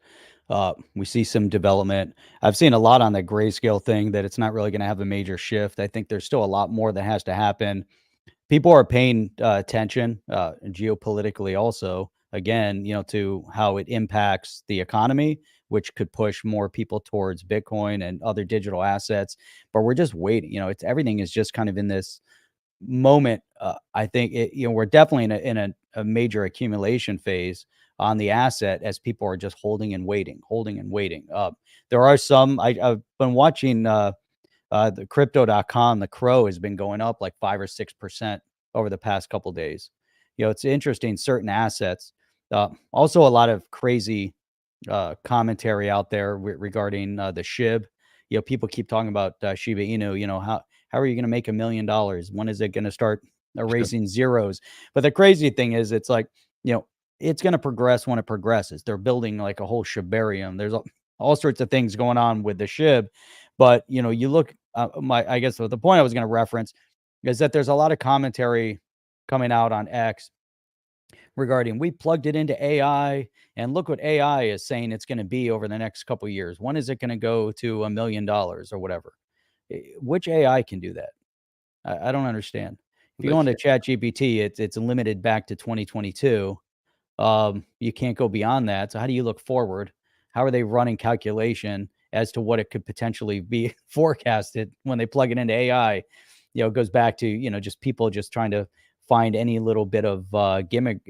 We see some development. I've seen a lot on the grayscale thing that it's not really going to have a major shift. I think there's still a lot more that has to happen. People are paying attention geopolitically also, again, to how it impacts the economy, which could push more people towards Bitcoin and other digital assets. But we're just waiting. Everything is just kind of in this moment, I think we're definitely in a major accumulation phase on the asset as people are just holding and waiting, holding and waiting. There are some I've been watching the crypto.com, the crow has been going up like 5 or 6% over the past couple days. It's interesting, certain assets. Also, a lot of crazy commentary out there regarding the SHIB. People keep talking about Shiba Inu. How are you going to make $1 million? When is it going to start erasing zeros? But the crazy thing is, it's like, it's going to progress when it progresses. They're building like a whole shibarium. There's all sorts of things going on with the SHIB. But you look. I guess the point I was going to reference is that there's a lot of commentary coming out on X regarding, we plugged it into AI and look what AI is saying it's going to be over the next couple of years. When is it going to go to $1 million or whatever? Which AI can do that? I don't understand. If you They go into can't. Chat GPT, it's limited back to 2022. You can't go beyond that. So how do you look forward? How are they running calculation as to what it could potentially be forecasted when they plug it into AI? It goes back to, just people just trying to find any little bit of gimmick,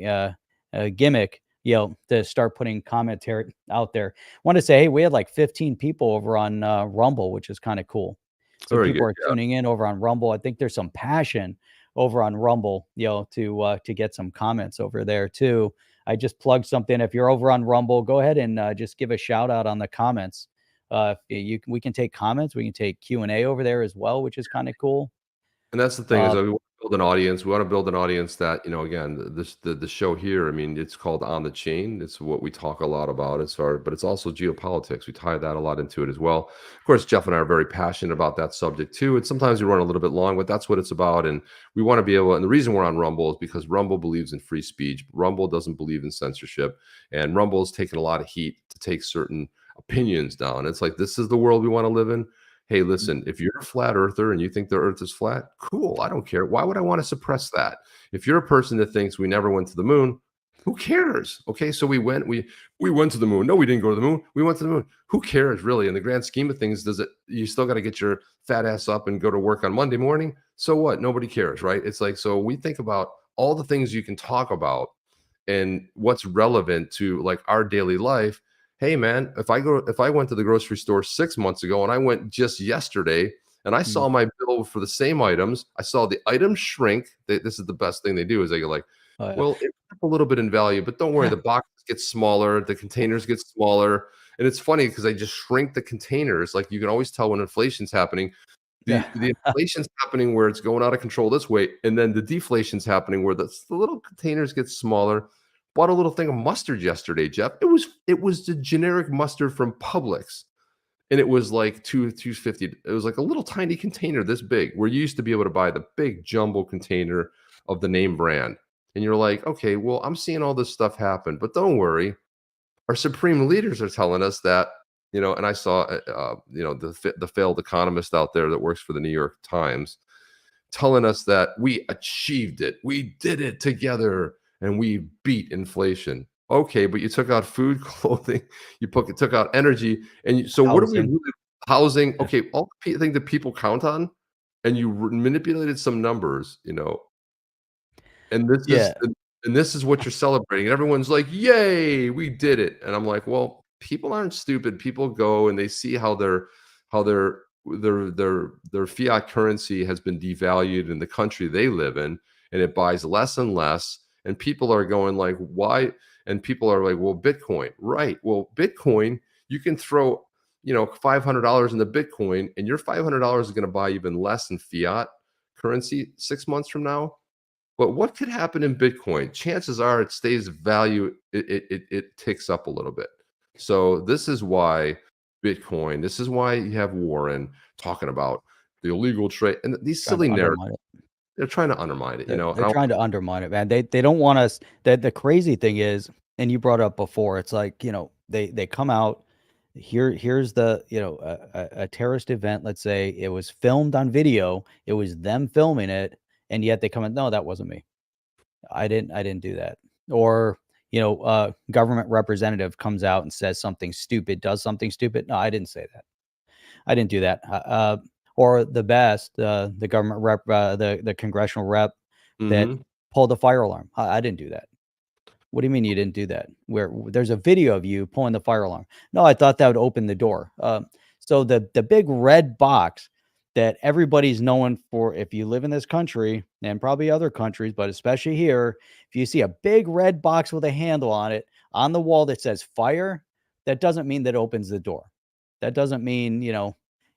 to start putting commentary out there. Want to say, hey, we had like 15 people over on Rumble, which is kind of cool. So Very people good. are tuning in over on Rumble. I think there's some passion over on Rumble, to get some comments over there too. I just plugged something. If you're over on Rumble, go ahead and just give a shout out on the comments. We can take comments. We can take Q&A over there as well, which is kind of cool. And that's the thing is Uh, that we want to build an audience. We want to build an audience that, again, the show here, I mean, it's called On the Chain. It's what we talk a lot about but it's also geopolitics. We tie that a lot into it as well. Of course, Jeff and I are very passionate about that subject too. And sometimes we run a little bit long, but that's what it's about. And we want to be able, and the reason we're on Rumble is because Rumble believes in free speech. Rumble doesn't believe in censorship. And Rumble's taken a lot of heat to take certain opinions down. It's like, this is the world we want to live in. Hey, listen, if you're a flat earther and you think the earth is flat, cool. I don't care. Why would I want to suppress that? If you're a person that thinks we never went to the moon, who cares? Okay, so we went to the moon. No, we didn't go to the moon. We went to the moon. Who cares really? In the grand scheme of things, you still got to get your fat ass up and go to work on Monday morning? So what? Nobody cares, right? It's like, so we think about all the things you can talk about and what's relevant to like our daily life. Hey man, if I went to the grocery store 6 months ago and I went just yesterday and I saw my bill for the same items, I saw the items shrink. This is the best thing they do is they go like, uh, well, it's up a little bit in value, but don't worry, the boxes get smaller, the containers get smaller. And it's funny because they just shrink the containers. Like you can always tell when inflation's happening. The yeah, inflation's happening where it's going out of control this way, and then the deflation's happening where the little containers get smaller. Bought a little thing of mustard yesterday, Jeff. It was the generic mustard from Publix, and it was like 250. It was like a little tiny container this big, where you used to be able to buy the big jumbo container of the name brand. And you're like, okay, well, I'm seeing all this stuff happen, but don't worry. Our supreme leaders are telling us that, and I saw, the failed economist out there that works for the New York Times telling us that we achieved it. We did it together and we beat inflation. Okay, but you took out food, clothing, took out energy. So what are we housing. really housing? Yeah. Okay, all the things that people count on, and you manipulated some numbers, and Yeah. this is what you're celebrating. And everyone's like, "Yay, we did it!" And I'm like, "Well, people aren't stupid. People go and they see how their fiat currency has been devalued in the country they live in, and it buys less and less. And people are going like, why? And people are like, well, Bitcoin, right? Well, Bitcoin, you can throw, $500 into Bitcoin, and your $500 is going to buy even less in fiat currency 6 months from now. But what could happen in Bitcoin? Chances are it stays value, it ticks up a little bit. So this is why Bitcoin, this is why you have Warren talking about the illegal trade and these Trying to silly narratives. undermine it. They're trying to undermine it, They're, And they're trying to undermine it, man. They don't want us. The crazy thing is, and you brought it up before, it's like, they come out. Here's the, a terrorist event. Let's say it was filmed on video. It was them filming it, and yet they come in. No, that wasn't me. I didn't do that. Or, government representative comes out and says something stupid, does something stupid. No, I didn't say that. I didn't do that. or the best, the government rep, the congressional rep that Mhm. pulled the fire alarm. I didn't do that. What do you mean you didn't do that? Where there's a video of you pulling the fire alarm. No, I thought that would open the door. So the big red box that everybody's known for, if you live in this country and probably other countries, but especially here, if you see a big red box with a handle on it on the wall that says fire, that doesn't mean that opens the door. That doesn't mean,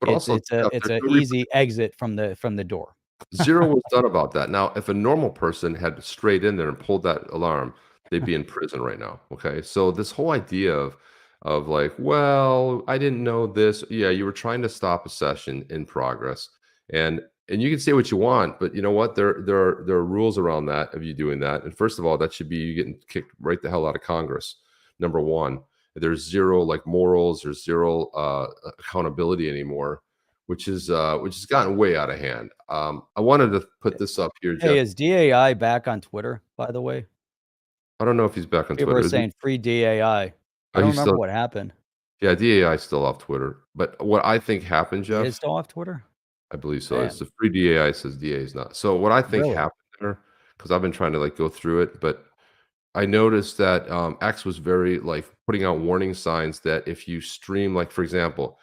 But also, Jeff, it's there's a no easy exit from the door. Zero was done about that. Now, if a normal person had strayed in there and pulled that alarm, they'd be in prison right now. Okay. So this whole idea of like, well, I didn't know this. Yeah, you were trying to stop a session in progress. And you can say what you want, but you know what? There are rules around that of you doing that. And first of all, that should be you getting kicked right the hell out of Congress. Number one. There's zero like morals, there's zero accountability anymore, which has gotten way out of hand. I wanted to put this up here, Hey, Jeff. is DAI back on Twitter, by the way? I don't know if he's back on People Twitter. are Is he? saying free DAI. I Oh, don't he's remember still, what happened. yeah, DAI is still off Twitter. But what I think happened, He is Jeff, still off Twitter? I believe so. It's Man, the free DAI says DA is not. So what I think really? happened there, because I've been trying to like go through it, but I noticed that X was very like putting out warning signs that if you stream, like for example,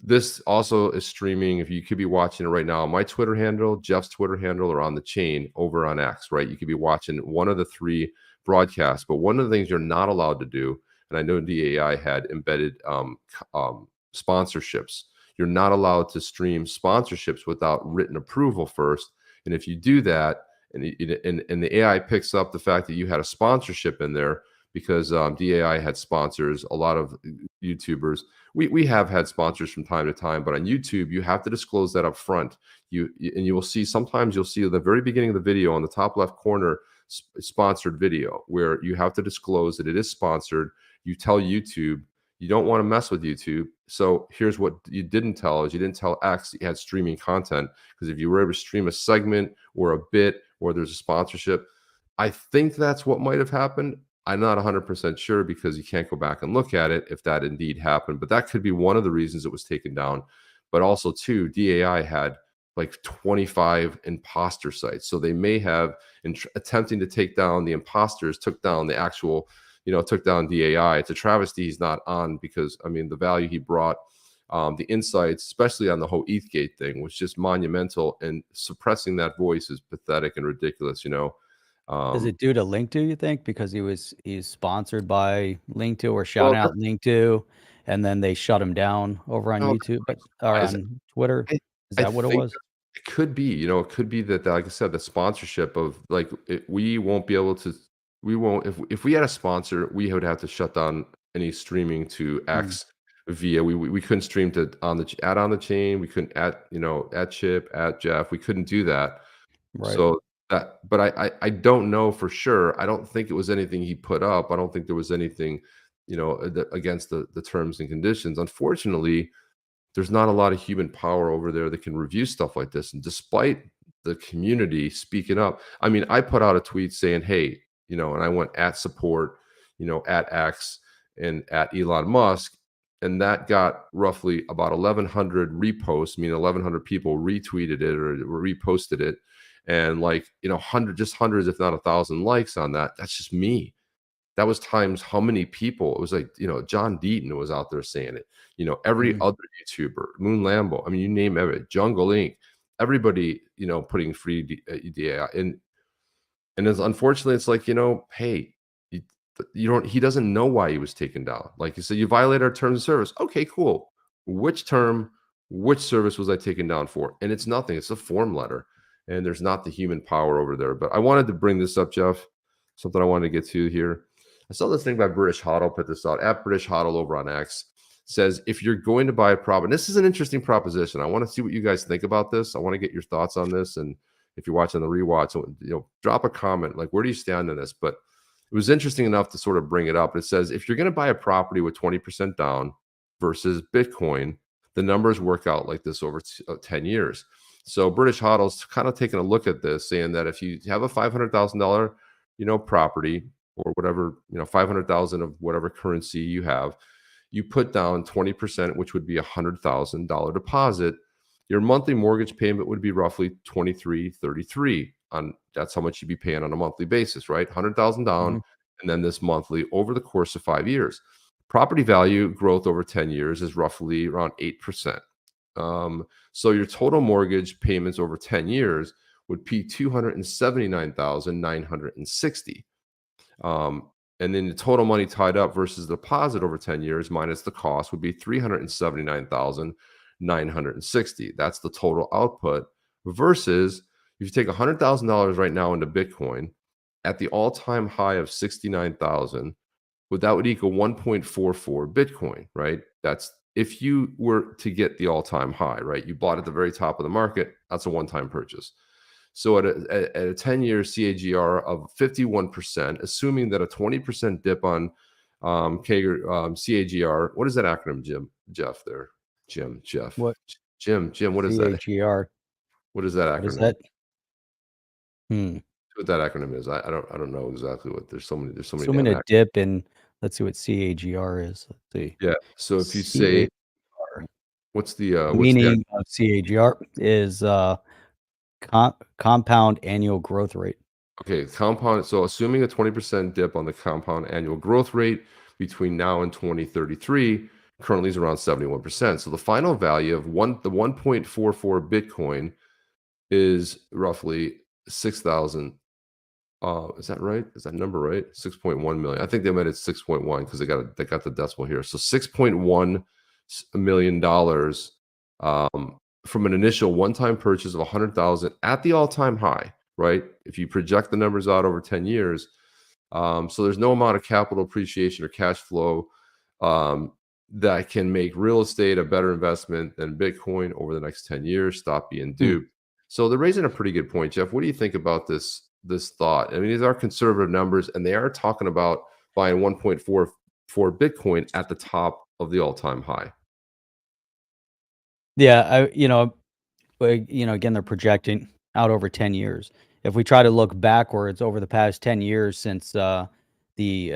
this also is streaming. If you could be watching it right now, my Twitter handle, Jeff's Twitter handle are on the chain over on X, right? You could be watching one of the three broadcasts, but one of the things you're not allowed to do, and I know DAI had embedded sponsorships. You're not allowed to stream sponsorships without written approval first. And if you do that, and the AI picks up the fact that you had a sponsorship in there because DAI had sponsors, a lot of YouTubers. We have had sponsors from time to time, but on YouTube, you have to disclose that up front. And you will see sometimes you'll see at the very beginning of the video on the top left corner, sponsored video, where you have to disclose that it is sponsored. You tell YouTube you don't want to mess with YouTube. So here's what you didn't tell is you didn't tell X that you had streaming content, because if you were able to stream a segment or a bit or there's a sponsorship, I think that's what might have happened. I'm not 100% sure because you can't go back and look at it if that indeed happened, but that could be one of the reasons it was taken down. But also, too, DAI had like 25 imposter sites. So they may have, in attempting to take down the imposters, took down the actual, took down DAI. It's a travesty he's not on because, I mean, the value he brought, the insights, especially on the whole ETHgate thing, was just monumental, and suppressing that voice is pathetic and ridiculous, Is it due to Link2, you think? Because he's sponsored by Link2 or Well, shouting out Link2, and then they shut him down over on no, YouTube, but or guys, on Twitter? I Is I that what it think was? it could be, it could be that, like I said, the sponsorship of like we won't be able to, we won't, if we had a sponsor, we would have to shut down any streaming to Mm, X via we couldn't stream to on the add on the chain, we couldn't add add Chip, add Jeff, we couldn't do that. right. So that, but I don't know for sure. I don't think it was anything he put up. I don't think there was anything, against the terms and conditions. Unfortunately, there's not a lot of human power over there that can review stuff like this. And despite the community speaking up, I mean, I put out a tweet saying, hey, and I went at support, at X and at Elon Musk. And that got roughly about 1,100 reposts, meaning 1,100 people retweeted it or reposted it. And like, just hundreds, if not 1,000 likes on that. That's just me. That was times how many people. It was like, John Deaton was out there saying it. Every Mhm. other YouTuber, Moon Lambo. I mean, you name it, Jungle Inc. Everybody, putting free DAI. And it's unfortunately, it's like, hey, you, you don't. He doesn't know why he was taken down. Like you said, you violate our terms of service. Okay, cool. Which term, which service was I taken down for? And it's nothing. It's a form letter, and there's not the human power over there. But I wanted to bring this up, Jeff. Something I wanted to get to here. I saw this thing by British Hodl, put this out at British Hodl over on X. Says if you're going to buy a prop, and this is an interesting proposition. I want to see what you guys think about this. I want to get your thoughts on this, and if you're watching the rewatch, drop a comment. Like, where do you stand on this? But it was interesting enough to sort of bring it up. It says if you're going to buy a property with 20% down versus Bitcoin, the numbers work out like this over 10 years. So British Hodl's kind of taking a look at this, saying that if you have a $500,000, property or whatever, 500,000 of whatever currency you have, you put down 20%, which would be $100,000 deposit. your monthly mortgage payment would be roughly $23.33 on that's how much you'd be paying on a monthly basis, right? 100,000 down, Mhm. and then this monthly over the course of 5 years. Property value growth over 10 years is roughly around 8%. So your total mortgage payments over 10 years would be 279,960. Um, and then the total money tied up versus the deposit over 10 years minus the cost would be 379,960. That's the total output versus if you take $100,000 right now into Bitcoin at the all-time high of 69,000, that would equal 1.44 Bitcoin, right? That's if you were to get the all-time high, right? You bought at the very top of the market, that's a one-time purchase. So at a 10-year CAGR of 51%, assuming that a 20% dip on CAGR, what is that acronym, Jeff there? Jeff. What? Jim, what is that? CAGR. What is that What is acronym? that? Hmm. What that acronym is? I don't know exactly what. There's so many Assuming damn a acronyms. dip in, let's see what CAGR is. Let's see. Yeah. So if you say CAGR. what's The the meaning of CAGR is compound annual growth rate. okay, compound. So assuming a 20% dip on the compound annual growth rate between now and 2033, currently is around 71%. So the final value of the 1.44 Bitcoin is roughly 6,000. Is that right? Is that number right? 6.1 million. I think they made it 6.1 because they got the decimal here. So $6.1 million from an initial one-time purchase of 100,000 at the all-time high, right? If you project the numbers out over 10 years, so there's no amount of capital appreciation or cash flow that can make real estate a better investment than Bitcoin over the next 10 years. Stop being duped. So they're raising a pretty good point, Jeff. What do you think about this thought? I mean, these are conservative numbers, and they are talking about buying 1.44 Bitcoin at the top of the all-time high. Yeah, again, they're projecting out over 10 years. If we try to look backwards over the past 10 years since the you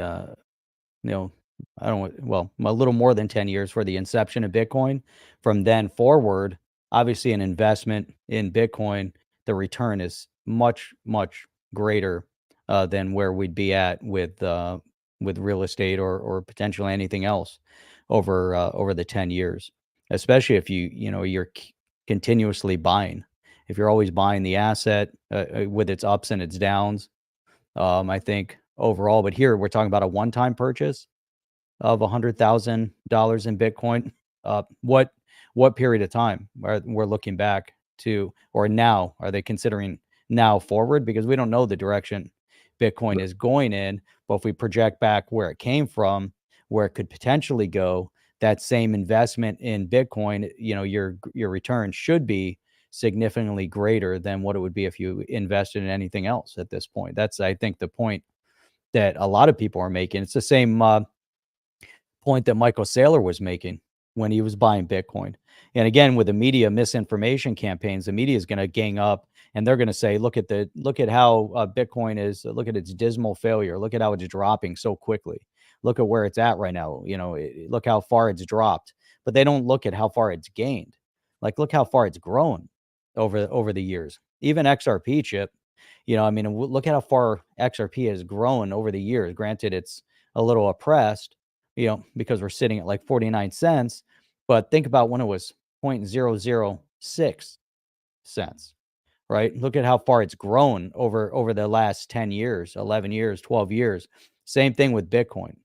know, I don't want, well, a little more than 10 years for the inception of Bitcoin. From then forward, obviously an investment in Bitcoin, the return is much, much greater than where we'd be at with real estate or potentially anything else over the 10 years, especially if you're continuously buying. If you're always buying the asset with its ups and its downs, I think overall, but here we're talking about a one-time purchase of $100,000 in Bitcoin. What period of time are we're looking back to, or now are they considering now forward? Because we don't know the direction Bitcoin is going in, but if we project back where it came from, where it could potentially go, that same investment in Bitcoin, your return should be significantly greater than what it would be if you invested in anything else at this point. That's, I think, the point that a lot of people are making. It's the same point that Michael Saylor was making when he was buying Bitcoin. And again, with the media misinformation campaigns, the media is going to gang up and they're going to say, look at how Bitcoin is, look at its dismal failure. Look at how it's dropping so quickly. Look at where it's at right now. Look how far it's dropped, but they don't look at how far it's gained. Like, look how far it's grown over the years. Even XRP chip, look at how far XRP has grown over the years. Granted, it's a little oppressed, because we're sitting at like 49 cents. But think about when it was 0.006 cents, right? Look at how far it's grown over the last 10 years, 11 years, 12 years. Same thing with Bitcoin.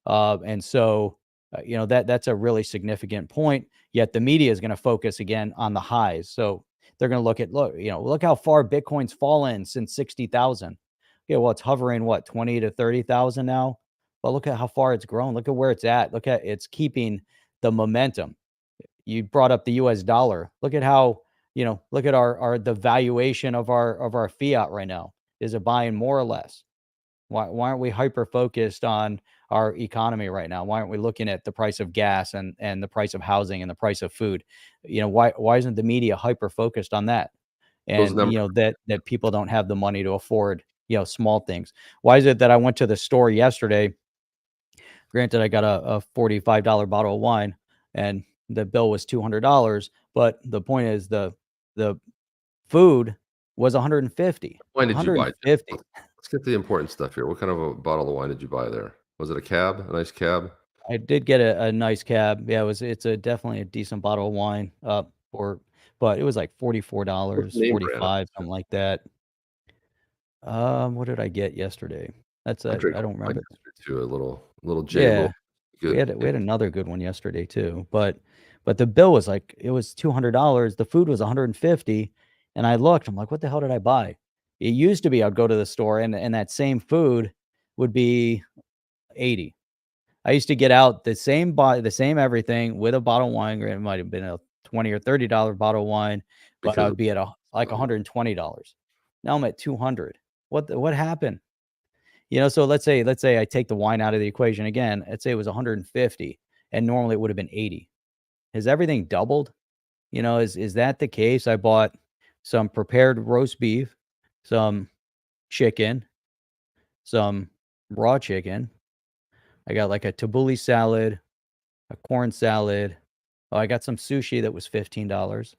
And so, that's a really significant point. Yet the media is going to focus again on the highs. So they're going to look how far Bitcoin's fallen since 60,000. Okay, well, it's hovering what, 20 to 30,000 now. But look at how far it's grown. Look at where it's at. Look at it's keeping the momentum. You brought up the US dollar. Look at how, look at the valuation of our fiat right now. Is it buying more or less? Why aren't we hyper focused on our economy right now? Why aren't we looking at the price of gas and the price of housing and the price of food? Why isn't the media hyper focused on that? Those And numbers. that people don't have the money to afford, small things. Why is it that I went to the store yesterday? Granted, I got a $45 bottle of wine and the bill was $200, But the point is the food was 150. Wine did you buy, Jim? 150. Let's get the important stuff here. What kind of a bottle of wine did you buy there? Was it a cab? A nice cab? I did get a nice cab. Yeah, it's a definitely a decent bottle of wine, but it was like What's the $44, name brand? 45, something like that. What did I get yesterday? That's I drank I don't wine remember. yesterday too, a little J. Lo. Yeah, Good. we had another good one yesterday too, but the bill was like it was $200, the food was 150, and I looked, I'm like, "What the hell did I buy?" It used to be I'd go to the store and that same food would be 80. I used to get out the same everything with a bottle of wine, it might have been a $20 or $30 bottle of wine, but I Because would be at like $120. Now I'm at 200. What happened? So let's say I take the wine out of the equation again. Let's say it was 150 and normally it would have been 80. Has everything doubled? Is that the case? I bought some prepared roast beef, some chicken, some raw chicken. I got like a tabbouleh salad, a corn salad. Oh, I got some sushi that was $15.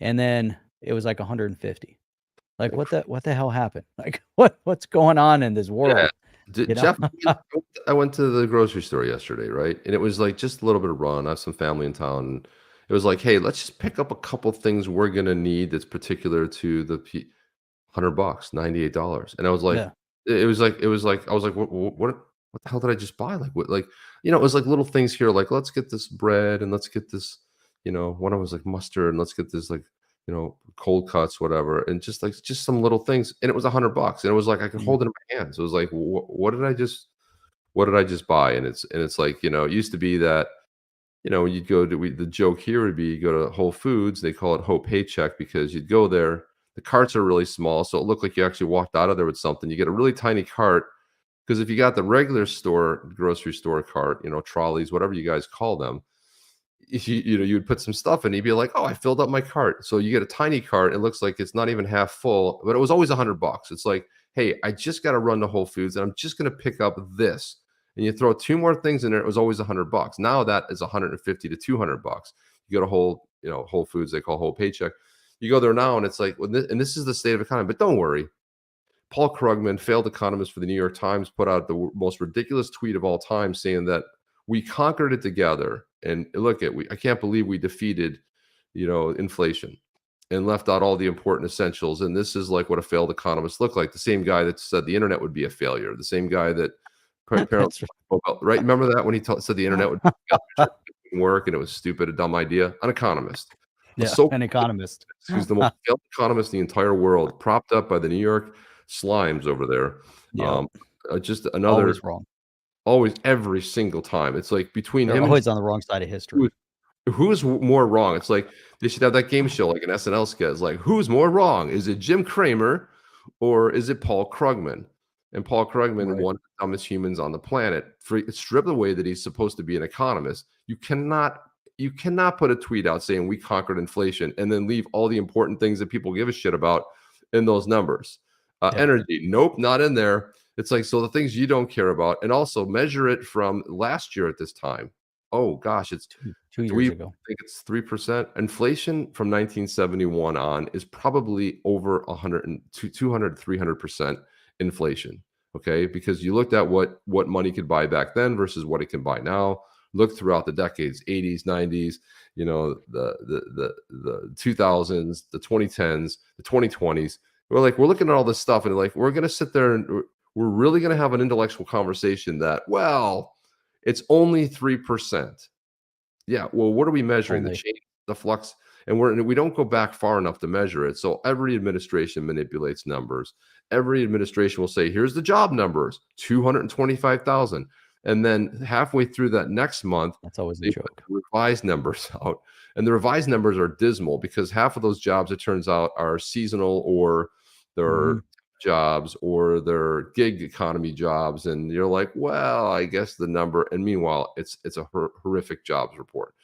And then it was like 150. Like what the hell happened? Like what's going on in this yeah. world? You know? Jeff, I went to the grocery store yesterday, right? And it was like just a little bit of run. I have some family in town. And it was like, hey, let's just pick up a couple things we're gonna need that's particular to the $100, $98. And I was like, Yeah. I was like, what the hell did I just buy? Like what, like, it was like little things here, like let's get this bread and let's get this, one of was like mustard and let's get this like, cold cuts, whatever, and just some little things. And it was $100. And it was like I could Mhm. hold it in my hands. It was like, what did I just buy? And it's like, it used to be that when you'd go to the joke here would be you go to Whole Foods, they call it Whole Paycheck because you'd go there, the carts are really small, so it looked like you actually walked out of there with something. You get a really tiny cart because if you got the regular store, grocery store cart, trolleys, whatever you guys call them, if you'd put some stuff in, you'd be like, oh, I filled up my cart. So you get a tiny cart, it looks like it's not even half full, but it was always $100. It's like, hey, I just got to run to Whole Foods and I'm just going to pick up this. And you throw two more things in there, it was always $100. Now that is 150 to $200. You go to Whole Foods, they call Whole Paycheck. You go there now, and it's like, and this is the state of economy. But don't worry, Paul Krugman, failed economist for the New York Times, put out the most ridiculous tweet of all time, saying that we conquered it together. And look I can't believe we defeated, inflation and left out all the important essentials. And this is like what a failed economist looked like. The same guy that said the internet would be a failure. The same guy that apparently, That's right? Remember that when he said the internet would right. work and it was stupid, a dumb idea? An economist, Yeah, an economist. who's the most failed economist in the entire world, propped up by the New York slimes over there. Yep. Just another, Always wrong. always, every single time. It's like between They're him and always on the wrong side of history. who's more wrong? It's like they should have that game show like an SNL sketch. It's like, who's more wrong? Is it Jim Cramer or is it Paul Krugman? And Paul Krugman, Right. one of the dumbest humans on the planet, stripped away that he's supposed to be an economist. You cannot put a tweet out saying we conquered inflation and then leave all the important things that people give a shit about in those numbers. Yeah. Energy, nope, not in there. It's like, so the things you don't care about, and also measure it from last year at this time. Oh gosh, it's 2 years ago. I think it's 3%. Inflation from 1971 on is probably over 200, 300% inflation. Okay, because you looked at what money could buy back then versus what it can buy now. Look throughout the decades, 80s, 90s, the 2000s, the 2010s, the 2020s. We're looking at all this stuff and like we're gonna sit there and we're really gonna have an intellectual conversation that, well, it's only 3%. Yeah, well, what are we measuring? The Only. change, the flux, and we don't go back far enough to measure it. So every administration manipulates numbers. Every administration will say, "Here's the job numbers, 225,000," and then halfway through that next month, That's always a they put joke. the revised numbers out, and the revised numbers are dismal because half of those jobs, it turns out, are seasonal or they're Mhm. jobs or they're gig economy jobs, and you're like, well, I guess the number. And meanwhile, it's a horrific jobs report.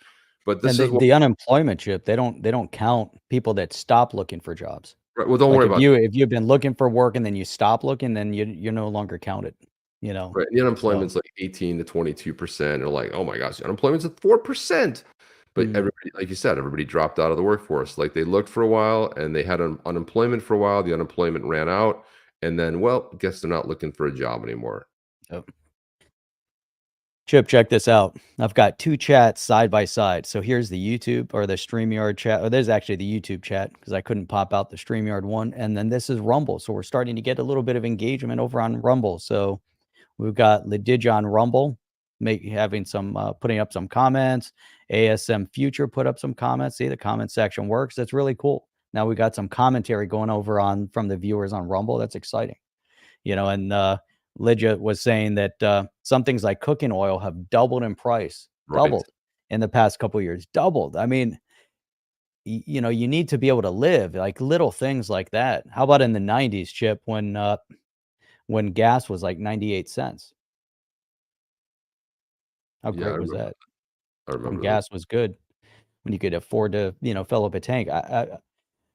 But And this is what. the unemployment chip, they don't count people that stop looking for jobs. Right, well, don't Like worry about that. if you've been looking for work and then you stop looking, then you're no longer counted, you know? Right, the So unemployment's like 18 to 22%. They're like, oh my gosh, the unemployment's at 4%. But everybody, like you said, everybody dropped out of the workforce. Like they looked for a while and they had unemployment for a while. The unemployment ran out. And then, well, guess they're not looking for a job anymore. Yep. Chip, check this out. I've got 2 chats side by side. So here's the YouTube or the StreamYard chat. Or there's actually the YouTube chat because I couldn't pop out the StreamYard one. And then this is Rumble. So we're starting to get a little bit of engagement over on Rumble. So we've got Ledidge on Rumble, having some putting up some comments. ASM Future put up some comments. See, the comment section works. That's really cool. Now we got some commentary going over on from the viewers on Rumble. That's exciting. And Lydia was saying that some things like cooking oil have doubled in price, Right. doubled in the past couple of years, doubled. I mean, you need to be able to live, like little things like that. How about in the 90s, Chip, when gas was like 98 cents? How Yeah, great was that? I When remember those. gas was good, when you could afford to, fill up a tank. I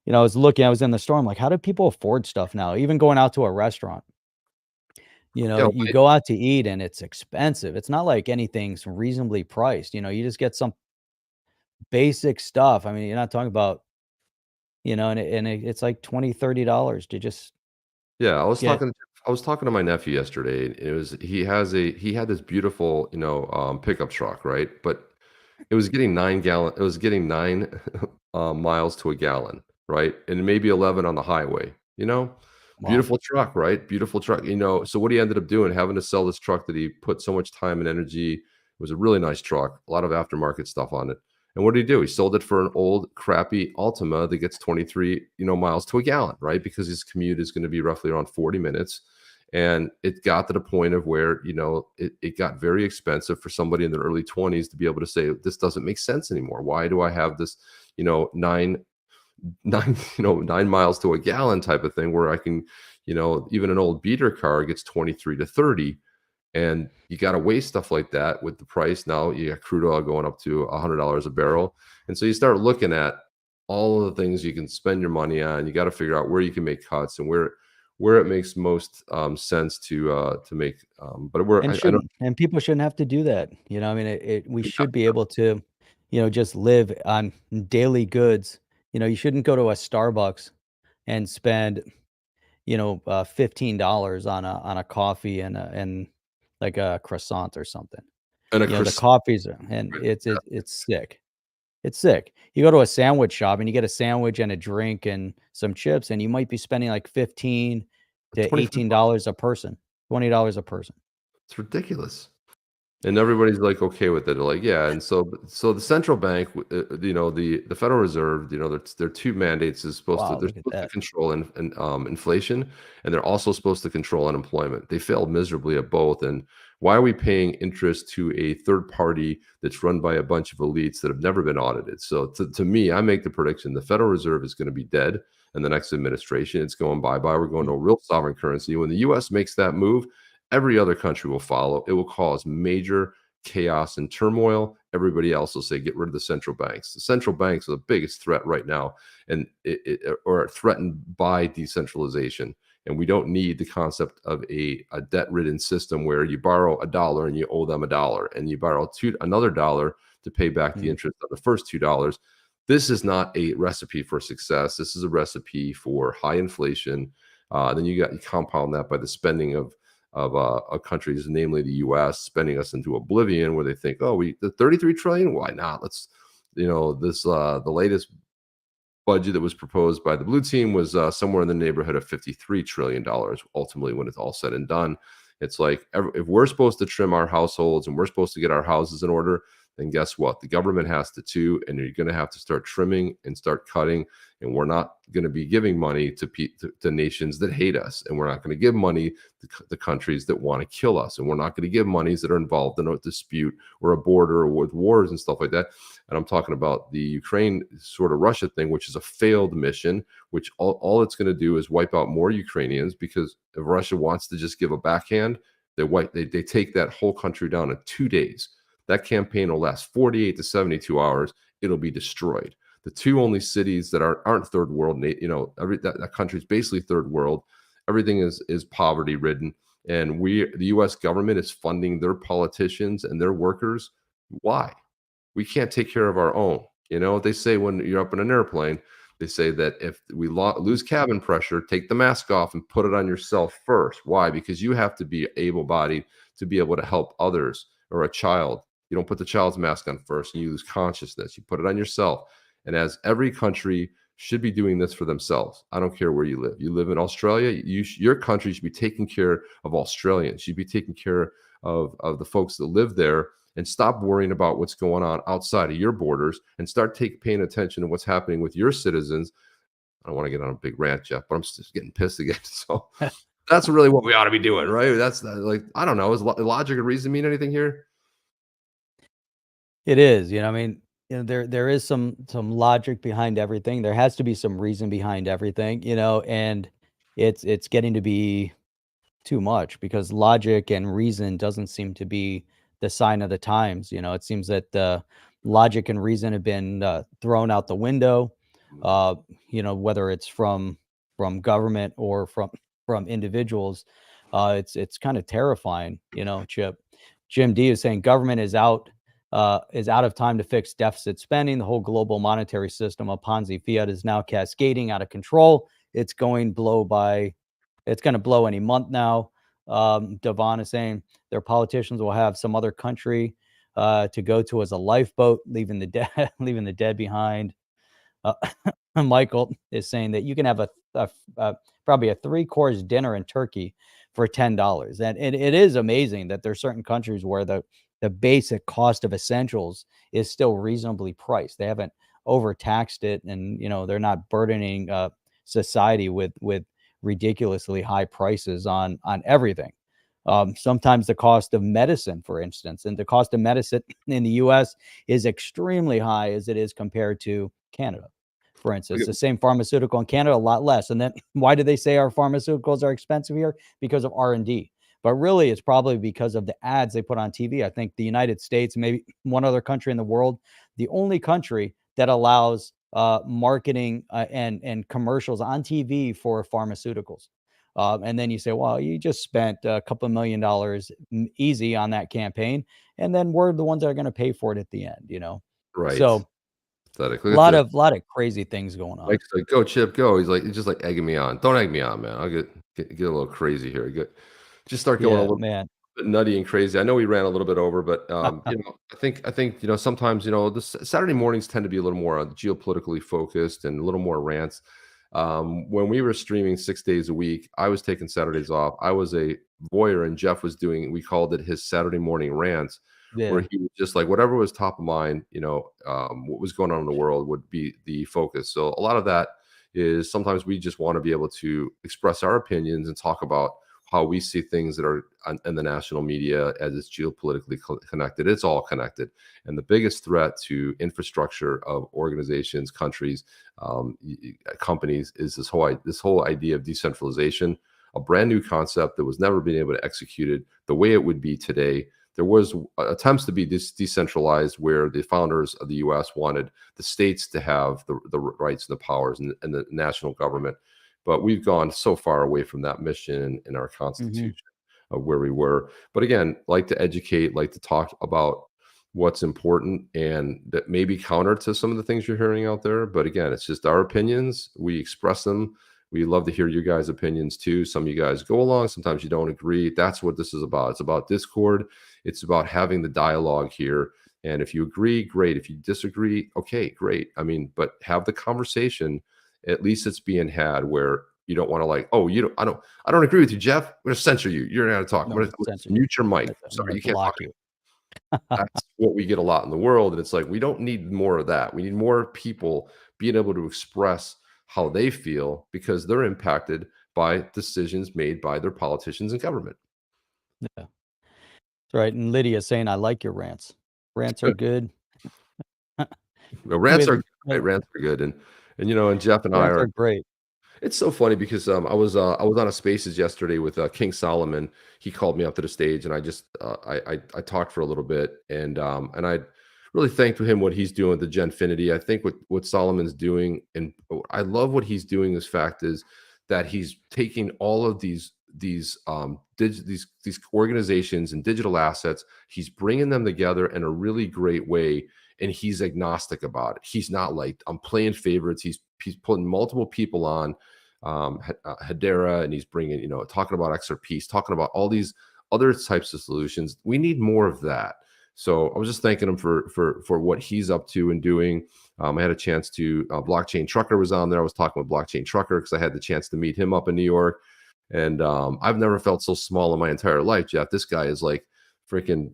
was in the store. I'm like, how do people afford stuff now? Even going out to a restaurant. Yeah, You go out to eat and it's expensive. It's not like anything's reasonably priced. You just get some basic stuff. I mean, you're not talking about, it's like $20, $30 to just yeah, get. I was talking to my nephew yesterday. And he had this beautiful, pickup truck, right? But it was getting 9 miles to a gallon, right? And maybe 11 on the highway, you know? Wow. Beautiful truck, right? Beautiful truck, so what he ended up doing, having to sell this truck that he put so much time and energy. It was a really nice truck, a lot of aftermarket stuff on it. And what did he do? He sold it for an old crappy Altima that gets 23, miles to a gallon, right? Because his commute is going to be roughly around 40 minutes. And it got to the point of where, it got very expensive for somebody in their early 20s to be able to say, this doesn't make sense anymore. Why do I have this, nine 9 miles to a gallon type of thing where I can, even an old beater car gets 23 to 30, and you got to weigh stuff like that with the price. Now you got crude oil going up to $100 a barrel. And so you start looking at all of the things you can spend your money on. You got to figure out where you can make cuts and where it makes most sense to make. But And I don't. shouldn't and people shouldn't have to do that. I mean, we should be able to, just live on daily goods. You shouldn't go to a Starbucks and spend, $15 on a coffee and like a croissant or something. And a The coffees and it's sick. It's sick. You go to a sandwich shop and you get a sandwich and a drink and some chips, and you might be spending like 15 to 25. $18 a person, $20 a person. It's ridiculous. And everybody's like okay with it. They're like, yeah. And so the central bank, the Federal Reserve, their two mandates is Wow, they're look at supposed to that. control inflation, and they're also supposed to control unemployment. They failed miserably at both. And why are we paying interest to a third party that's run by a bunch of elites that have never been audited? So to me, I make the prediction the Federal Reserve is going to be dead in the next administration. It's going bye-bye. We're going to a real sovereign currency. When the US makes that move, every other country will follow. It will cause major chaos and turmoil. Everybody else will say, get rid of the central banks. The central banks are the biggest threat right now, and or threatened by decentralization. And we don't need the concept of a debt-ridden system where you borrow $1 and you owe them $1, and you borrow another dollar to pay back the Mm. interest on the first $2. This is not a recipe for success. This is a recipe for high inflation. Then you compound that by the spending of countries, namely the U.S., spending us into oblivion, where they think, oh, the 33 trillion, why not? Let's, the latest budget that was proposed by the blue team was somewhere in the neighborhood of $53 trillion. Ultimately, when it's all said and done, it's like if we're supposed to trim our households and we're supposed to get our houses in order, then guess what? The government has to too, and you're going to have to start trimming and start cutting. And we're not going to be giving money to nations that hate us, and we're not going to give money to the countries that want to kill us, and we're not going to give monies that are involved in a dispute or a border or with wars and stuff like that. And I'm talking about the Ukraine sort of Russia thing, which is a failed mission, which all it's going to do is wipe out more Ukrainians, because if Russia wants to just give a backhand, they take that whole country down in 2 days. That campaign will last 48 to 72 hours. It'll be destroyed. The two only cities that aren't third world, that country's basically third world. Everything is poverty ridden, and the U.S. government is funding their politicians and their workers. Why? We can't take care of our own. You know, they say when you're up in an airplane, they say that if we lose cabin pressure, take the mask off and put it on yourself first. Why? Because you have to be able-bodied to be able to help others, or a child. You don't put the child's mask on first and you lose consciousness. You put it on yourself. And as every country should be doing this for themselves. I don't care where you live. You live in Australia, your country should be taking care of Australians. You should be taking care of the folks that live there, and stop worrying about what's going on outside of your borders and start paying attention to what's happening with your citizens. I don't want to get on a big rant, Jeff, but I'm just getting pissed again. So that's really what we ought to be doing, right? That's like, I don't know. Is logic and reason mean anything here? It is, I mean, there is some logic behind everything. There has to be some reason behind everything, and it's getting to be too much, because logic and reason doesn't seem to be the sign of the times. It seems that logic and reason have been thrown out the window. Whether it's from government or from individuals. It's kind of terrifying, Chip. Jim D is saying government is out of time to fix deficit spending. The whole global monetary system of Ponzi fiat is now cascading out of control. It's going to blow any month now. Devon is saying their politicians will have some other country to go to as a lifeboat, leaving the dead, leaving the dead behind. Michael is saying that you can have probably a 3-course dinner in Turkey for $10, and it is amazing that there's certain countries where the basic cost of essentials is still reasonably priced. They haven't overtaxed it, and they're not burdening society with ridiculously high prices on everything. Sometimes the cost of medicine, for instance, and the cost of medicine in the U.S. is extremely high as it is compared to Canada. For instance, the same pharmaceutical in Canada, a lot less. And then why do they say our pharmaceuticals are expensive here? Because of R&D. But really, it's probably because of the ads they put on TV. I think the United States, maybe one other country in the world, the only country that allows marketing and commercials on TV for pharmaceuticals. And then you say, well, you just spent a couple of $1 million easy on that campaign, and then we're the ones that are going to pay for it at the end. Right. So Look a at lot this. of crazy things going on. Like, go Chip, go. He's just like egging me on. Don't egg me on, man. I'll get a little crazy here. Just start going a little Man. bit nutty and crazy. I know we ran a little bit over, but I think sometimes the Saturday mornings tend to be a little more geopolitically focused and a little more rants. When we were streaming 6 days a week, I was taking Saturdays off. I was a voyeur, and Jeff was doing, we called it his Saturday morning rants, where he was just like, whatever was top of mind, what was going on in the world would be the focus. So a lot of that is sometimes we just want to be able to express our opinions and talk about how we see things that are in the national media as it's geopolitically connected. It's all connected. And the biggest threat to infrastructure of organizations, countries, companies is this whole idea of decentralization, a brand new concept that was never been able to execute it the way it would be today. There was attempts to be decentralized, where the founders of the U.S. wanted the states to have the rights and the powers and the national government. But we've gone so far away from that mission in our Constitution of where we were. But again, like to educate, like to talk about what's important, and that may be counter to some of the things you're hearing out there. But again, it's just our opinions. We express them. We love to hear your guys' opinions too. Some of you guys go along, sometimes you don't agree. That's what this is about. It's about discord. It's about having the dialogue here. And if you agree, great. If you disagree, okay, great. I mean, but have the conversation. At least it's being had, where you don't want to like, oh, I don't agree with you, Jeff. I'm going to censor you. You're going to talk. No, I'm going to mute your mic. Sorry, you can't block talk. you. That's what we get a lot in the world. And it's like, we don't need more of that. We need more people being able to express how they feel, because they're impacted by decisions made by their politicians and government. Yeah, that's right. And Lydia saying, I like your rants. Rants are good. Well, rants are great. Rants are good. And Jeff and rants are great. It's so funny because I was on a Spaces yesterday with King Solomon. He called me up to the stage, and I just I talked for a little bit, and I really thanked him what he's doing with the Genfinity. I think what Solomon's doing, and I love what he's doing. This fact is that he's taking all of these organizations and digital assets. He's bringing them together in a really great way, and he's agnostic about it. He's not like, I'm playing favorites. He's putting multiple people on Hedera, and he's bringing, talking about XRP, he's talking about all these other types of solutions. We need more of that. So I was just thanking him for what he's up to and doing. I had a chance to, Blockchain Trucker was on there. I was talking with Blockchain Trucker because I had the chance to meet him up in New York. And I've never felt so small in my entire life, Jeff. This guy is like freaking,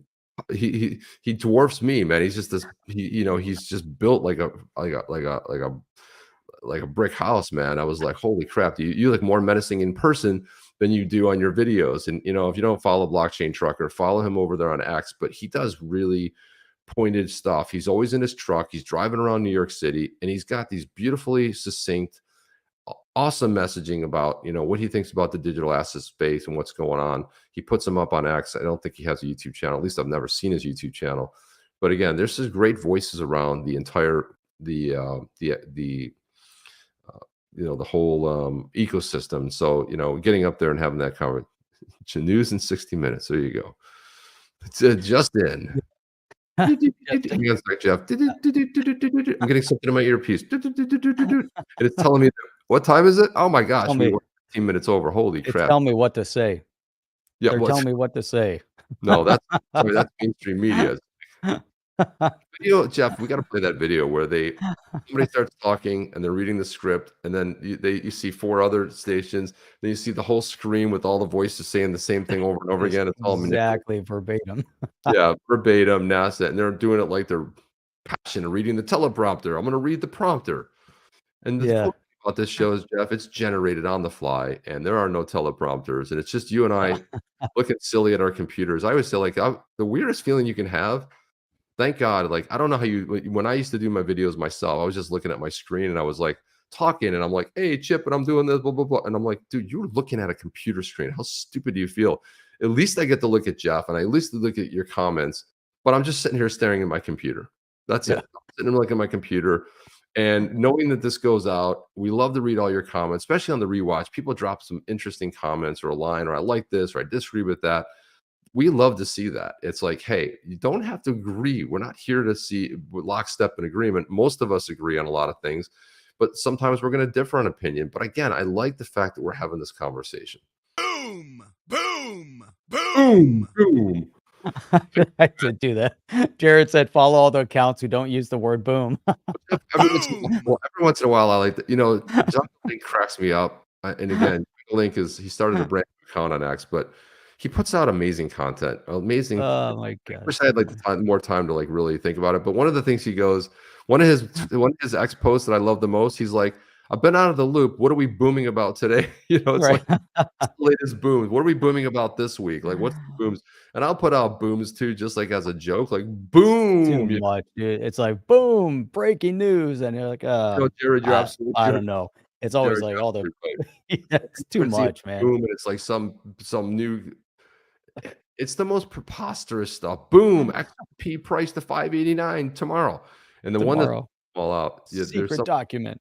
he dwarfs me, man. He's just this, he's just built like a brick house, man. I was like, holy crap, you look more menacing in person than you do on your videos. And if you don't follow Blockchain Trucker, follow him over there on X. But he does really pointed stuff. He's always in his truck. He's driving around New York City, and he's got these beautifully succinct, awesome messaging about what he thinks about the digital asset space and what's going on. He puts them up on X. I don't think he has a YouTube channel. At least I've never seen his YouTube channel. But again, there's just great voices around the entire the whole ecosystem. So getting up there and having that conversation. News in 60 minutes. There you go. It's just in. Hang on a sec, Jeff. I'm getting something in my earpiece. And it's telling me, what time is it? Oh my gosh, we were 15 minutes over. Holy crap. Tell me what to say. Yeah, They're telling me what to say. No, that's mainstream media. Video, Jeff, we got to play that video where somebody starts talking and they're reading the script, and then you see 4 other stations, then you see the whole screen with all the voices saying the same thing over and over again. It's all exactly verbatim. Yeah, verbatim, NASA, and they're doing it like they're passionate, reading the teleprompter. I'm going to read the prompter. And the cool thing about this show is, Jeff, it's generated on the fly, and there are no teleprompters, and it's just you and I looking silly at our computers. I always say, like, the weirdest feeling you can have. Thank God, like, I don't know how when I used to do my videos myself, I was just looking at my screen and I was like talking, and I'm like, hey, Chip, and I'm doing this, blah, blah, blah. And I'm like, dude, you're looking at a computer screen. How stupid do you feel? At least I get to look at Jeff, and I at least look at your comments, but I'm just sitting here staring at my computer. That's it. I'm sitting there looking at my computer, and knowing that this goes out, we love to read all your comments, especially on the rewatch. People drop some interesting comments or a line, or I like this, or I disagree with that. We love to see that. It's like, hey, you don't have to agree. We're not here to see lockstep in agreement. Most of us agree on a lot of things, but sometimes we're going to differ on opinion. But again, I like the fact that we're having this conversation. Boom, boom, boom, boom. I did do that. Jared said, follow all the accounts who don't use the word boom. Every once in a while, I like that. John Link cracks me up. And again, Link he started a brand new account on X, but he puts out amazing content. Amazing. Oh my God. I wish I had like more time to like really think about it. But one of the things he goes, one of his X posts that I love the most, he's like, I've been out of the loop. What are we booming about today? It's like the latest booms. What are we booming about this week? Like, what's the booms? And I'll put out booms too, just like as a joke, like boom. Too much, dude. It's like boom, breaking news, and you're like, Jared, you're absolutely. I don't know. It's always like all the. It's too much, man. Boom, and it's like some new. It's the most preposterous stuff. Boom, XRP price to 589 tomorrow, and the one that's all out. Yeah, secret document.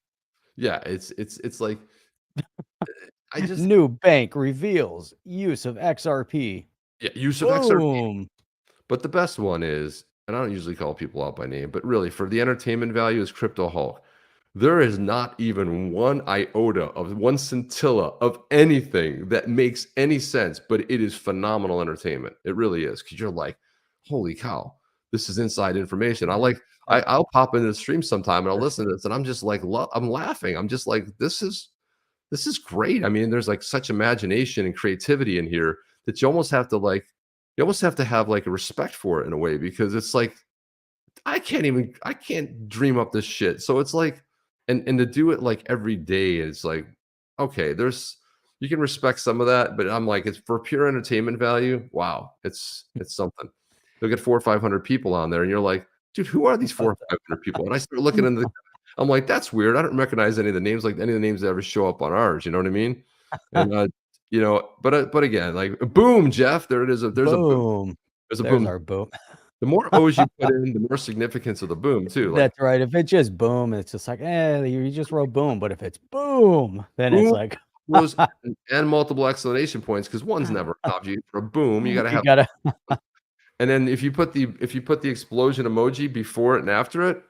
Yeah, it's like I just new bank reveals use of XRP. Yeah, use of XRP. But the best one is, and I don't usually call people out by name, but really for the entertainment value is Crypto Hulk. There is not even one iota of one scintilla of anything that makes any sense, but it is phenomenal entertainment. It really is, because you're like, holy cow, this is inside information. I'll pop into the stream sometime and I'll listen to this, and I'm just like, I'm laughing. I'm just like, this is great. I mean, there's like such imagination and creativity in here that you almost have to have like a respect for it in a way, because it's like, I can't dream up this shit. So it's like, and to do it like every day is like, okay, you can respect some of that, but I'm like, it's for pure entertainment value. Wow. It's something. You'll get 400 or 500 people on there, and you're like, dude, who are these 400 or 500 people? And I start looking into I'm like, that's weird. I don't recognize any of the names, like any of the names that ever show up on ours. You know what I mean? And but again, like boom, Jeff, there it is. There's a boom. There's a boom. Our boom. The more O's you put in, the more significance of the boom too. Like, that's right. If it's just boom, it's just like, you just wrote boom. But if it's boom, then it's like and multiple exclamation points, because one's never enough. For a boom, you gotta have And then if you put the explosion emoji before it and after it,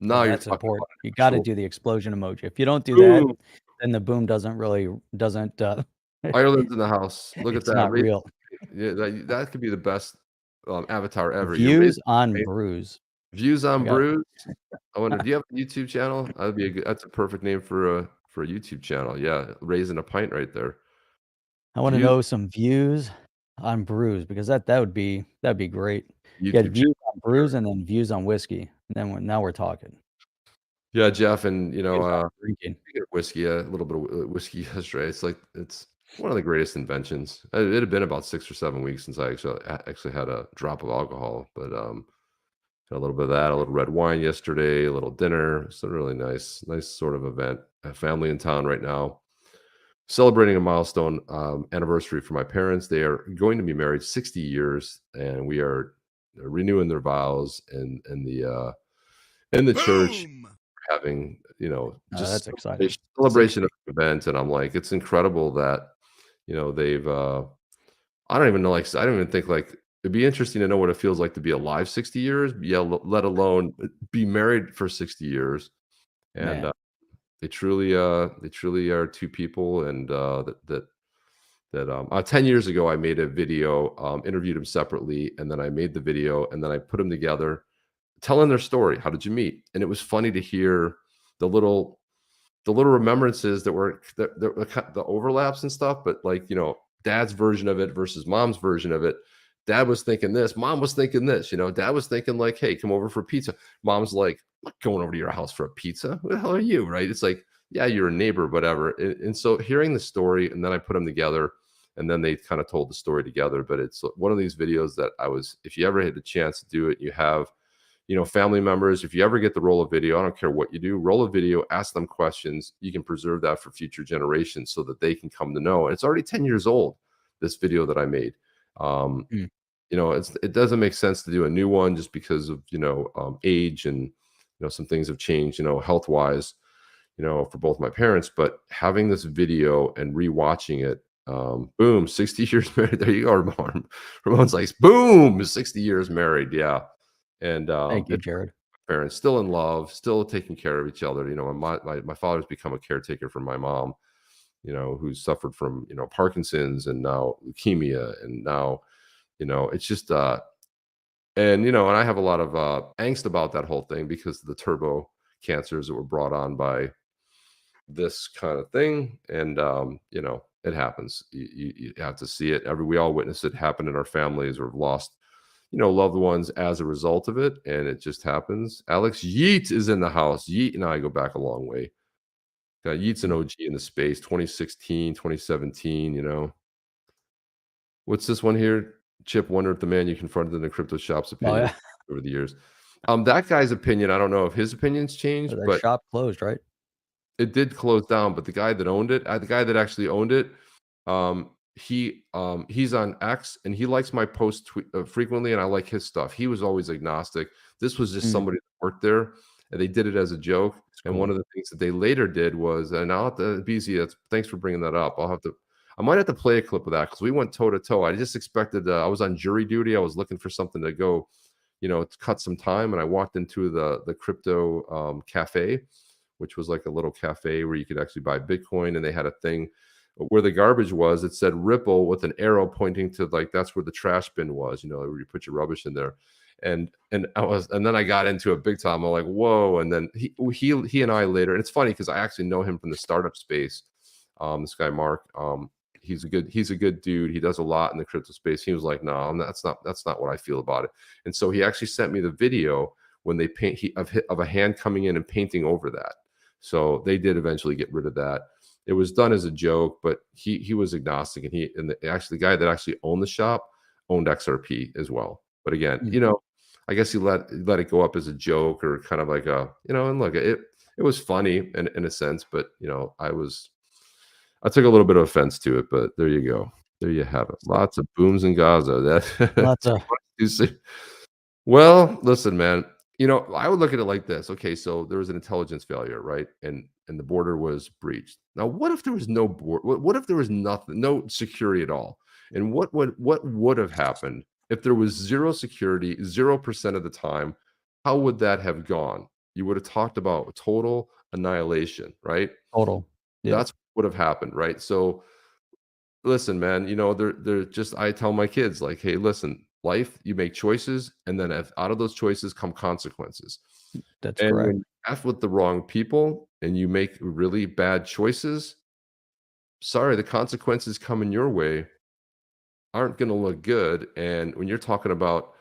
Oh, now you're that's talking important. about an You gotta actual do the explosion emoji. If you don't do that, boom. then the boom doesn't, Ireland's in the house. Look at it's that. not real. Yeah, that could be the best, avatar ever. You raise Views on Brews. views I on got brews. I wonder, do you have a YouTube channel? That's a perfect name for a YouTube channel. Yeah, raising a pint right there. I wanna Views know some views on brews because that'd be great. Get YouTube channel. views on brews and then views on whiskey, and then now we're talking. Yeah, Jeff, and Views on drinking. speaking of whiskey, a little bit of whiskey yesterday. It's one of the greatest inventions. It had been about 6 or 7 weeks since I actually had a drop of alcohol, but had a little bit of that, a little red wine yesterday, a little dinner. It's a really nice sort of event. A family in town right now, celebrating a milestone anniversary for my parents. They are going to be married 60 years, and we are renewing their vows in the church, Boom! having, just That's exciting. celebration 60. of the event. And I'm like, it's incredible that, they've I don't even know, like, I don't even think, like, it'd be interesting to know what it feels like to be alive 60 years, yeah, let alone be married for 60 years. And Man, they truly are two people. And 10 years ago I made a video, interviewed them separately, and then I made the video, and then I put them together telling their story. How did you meet? And it was funny to hear the little remembrances that were the overlaps and stuff, but, like, dad's version of it versus mom's version of it. Dad was thinking this, mom was thinking this. Dad was thinking, like, hey, come over for pizza. Mom's like, I'm not going over to your house for a pizza. Who the hell are you? Right? It's like, yeah, you're a neighbor, whatever. And so hearing the story, and then I put them together, and then they kind of told the story together. But it's one of these videos that if you ever had the chance to do it, you have, family members, if you ever get the roll of video, I don't care what you do, roll a video, ask them questions. You can preserve that for future generations so that they can come to know. And it's already 10 years old, this video that I made. Um, mm, it doesn't make sense to do a new one just because of, age, and, some things have changed, health wise, for both my parents. But having this video and rewatching it, boom, 60 years married. There you go, Ramon. Ramon's like, boom, 60 years married. Yeah. And thank you, Jared. parents still in love, still taking care of each other. My father's become a caretaker for my mom, who's suffered from, Parkinson's, and now leukemia, and now, it's just and I have a lot of angst about that whole thing because of the turbo cancers that were brought on by this kind of thing. And it happens. You have to see it. We all witness it happen in our families, or have lost, loved ones as a result of it, and it just happens. Alex Yeet is in the house. Yeet and I go back a long way. Yeet's an Mm. OG in the space, 2016, 2017. What's this one here? Chip wondered if the man you confronted in the crypto shop's Oh, opinion yeah. over the years. That guy's opinion, I don't know if his opinion's changed, That but shop closed, right? it did close down. But the guy that owned it, the guy that actually owned it, he's on X, and he likes my posts frequently, and I like his stuff. He was always agnostic. This was just Mm, somebody that worked there, and they did it as a joke. it's And one cool. of the things that they later did was, and I'll have to, BZ, thanks for bringing that up. I might have to play a clip of that because we went toe to toe. I just expected, I was on jury duty. I was looking for something to go, to cut some time, and I walked into the crypto cafe, which was like a little cafe where you could actually buy Bitcoin, and they had a thing where the garbage was. It said Ripple with an arrow pointing to, like, that's where the trash bin was, where you put your rubbish in there. And then I got into it big time. I'm like, whoa. And then he and I later, and it's funny because I actually know him from the startup space. This guy Mark, he's a good dude. He does a lot in the crypto space. He was like, no, that's not what I feel about it. And so he actually sent me the video when they paint of a hand coming in and painting over that. So they did eventually get rid of that. It was done as a joke, but he was agnostic, and the guy that actually owned the shop owned XRP as well. But again, Mm. I guess he let it go up as a joke, or kind of like and look, it was funny in a sense, but I took a little bit of offense to it. But there you go. There you have it. So, Lots of booms in Gaza. lots of You see. Well, listen, man. I would look at it like this. Okay, so there was an intelligence failure, right? And the border was breached. Now, what if there was no border? What if there was nothing, no security at all? And what would have happened If there was zero security, 0% of the time, how would that have gone? You would have talked about total annihilation, right? Total. Yeah. That's what would have happened, right? So listen, man, they're just I tell my kids, like, hey, listen, life, you make choices, and then if out of those choices come consequences. That's And when correct. you F with the wrong people and you make really bad choices, sorry, the consequences coming your way aren't going to look good. And when you're talking about,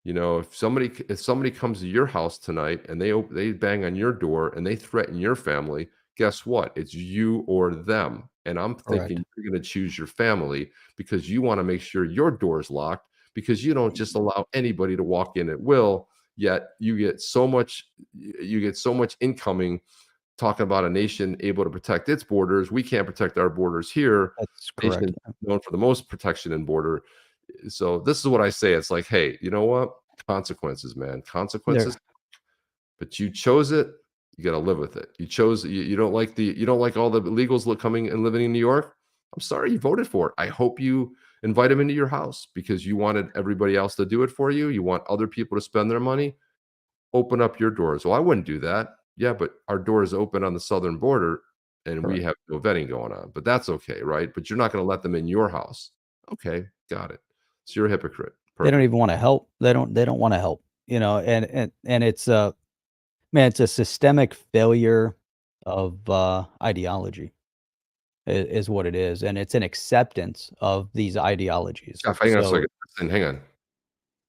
if somebody comes to your house tonight and they bang on your door and they threaten your family, guess what? It's you or them. And I'm Correct. thinking you're going to choose your family because you want to make sure your door's locked because you don't just allow anybody to walk in at will. Yet you get so much incoming talking about a nation able to protect its borders. We can't protect our borders here. That's correct. Nation known for the most protection in border. So this is what I say. It's like, hey, you know what? Consequences, man. Consequences. There. But you chose it. You got to live with it. You don't like all the illegals coming and living in New York. I'm sorry you voted for it. I hope you invite them into your house because you wanted everybody else to do it for you. You want other people to spend their money. Open up your doors. Well, I wouldn't do that. Yeah, but our door is open on the southern border and we Correct. have no vetting going on. But that's okay, right? But you're not going to let them in your house. Okay, got it. So you're a hypocrite. They don't Perfect. even wanna help. They don't wanna help, and it's, man, it's a systemic failure of, ideology is what it is, and it's an acceptance of these ideologies. Jeff, hang on a So second. Listen, hang on.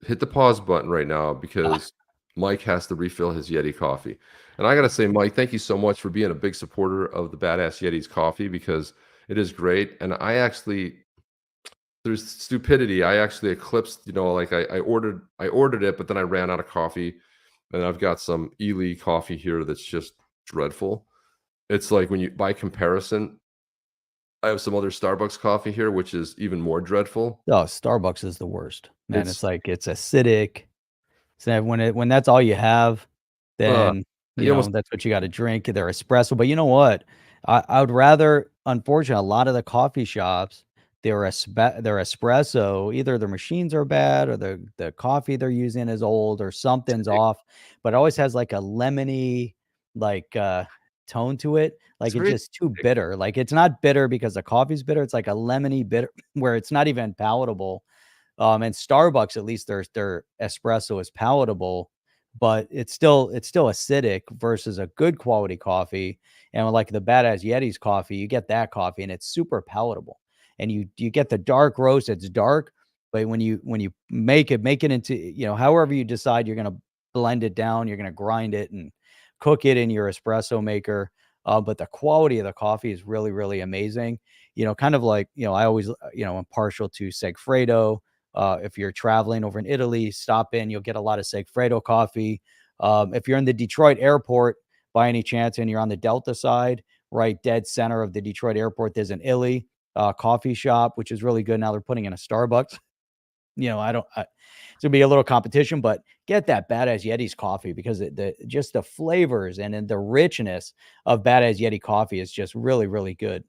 Hit the pause button right now because Mike has to refill his Yeti coffee. And I got to say, Mike, thank you so much for being a big supporter of the Badass Yeti's coffee because it is great. And there's stupidity. I actually eclipsed, like I ordered it, but then I ran out of coffee. And I've got some Ely coffee here that's just dreadful. It's like by comparison, I have some other Starbucks coffee here, which is even more dreadful. oh, Starbucks is the worst. Man, It's it's like it's acidic. So when that's all you have, uh, then, you almost that's what you gotta drink, their espresso, but you know what? I would rather unfortunately, a lot of the coffee shops, their espresso, either their machines are bad or the coffee they're using is old or something's off, but it always has, like, a lemony, like, tone to it, it's like, it's very just too bitter, like, it's not bitter because the coffee's bitter, it's like a lemony bitter where it's not even palatable. And Starbucks, at least their espresso is palatable, but it's still acidic versus a good quality coffee. And with, like, the Badass Yeti's coffee, you get that coffee and it's super palatable. And you get the dark roast, it's dark, but when you make it into, however you decide you're gonna blend it down, you're gonna grind it and cook it in your espresso maker. But the quality of the coffee is really, really amazing. Kind of like, I always, am partial to Segfredo. If you're traveling over in Italy, stop in, you'll get a lot of Segfredo coffee. If you're in the Detroit airport by any chance and you're on the Delta side, right dead center of the Detroit airport, there's an Illy coffee shop, which is really good. Now they're putting in a Starbucks. It's gonna be a little competition, but get that Badass Yeti's coffee because just the flavors and then the richness of Badass Yeti coffee is just really, really good.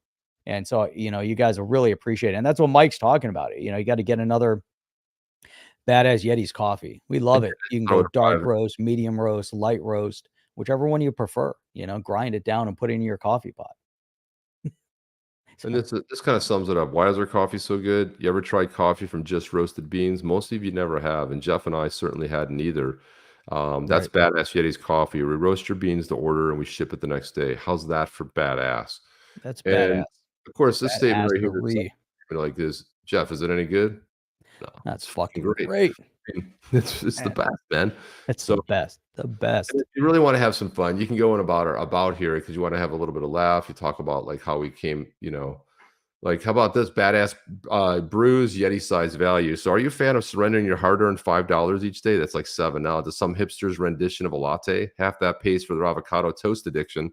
And so, you guys will really appreciate it. And that's what Mike's talking about. You got to get another Badass Yeti's coffee. We love it. You can throw go it dark 5. roast, medium roast, light roast, whichever one you prefer. Grind it down and put it in your coffee pot. And So, this kind of sums it up. Why is our coffee so good? You ever tried coffee from just roasted beans? Most of you never have, and Jeff and I certainly hadn't either. That's right. Badass Yeti's coffee. We roast your beans to order, and we ship it the next day. How's that for badass? That's And badass. of course, this statement Badass right here, three. like this, Jeff, is it any good? No, That's it's fucking fucking great. great. I mean, it's the Man, best, man. it's the So best. The and best. if you really want to have some fun, you can go in about here because you want to have a little bit of laugh. You talk about like how we came, like, how about this badass brews Yeti size value? So, are you a fan of surrendering your hard-earned $5 each day? That's like seven now to some hipster's rendition of a latte. Half that pays for their avocado toast addiction.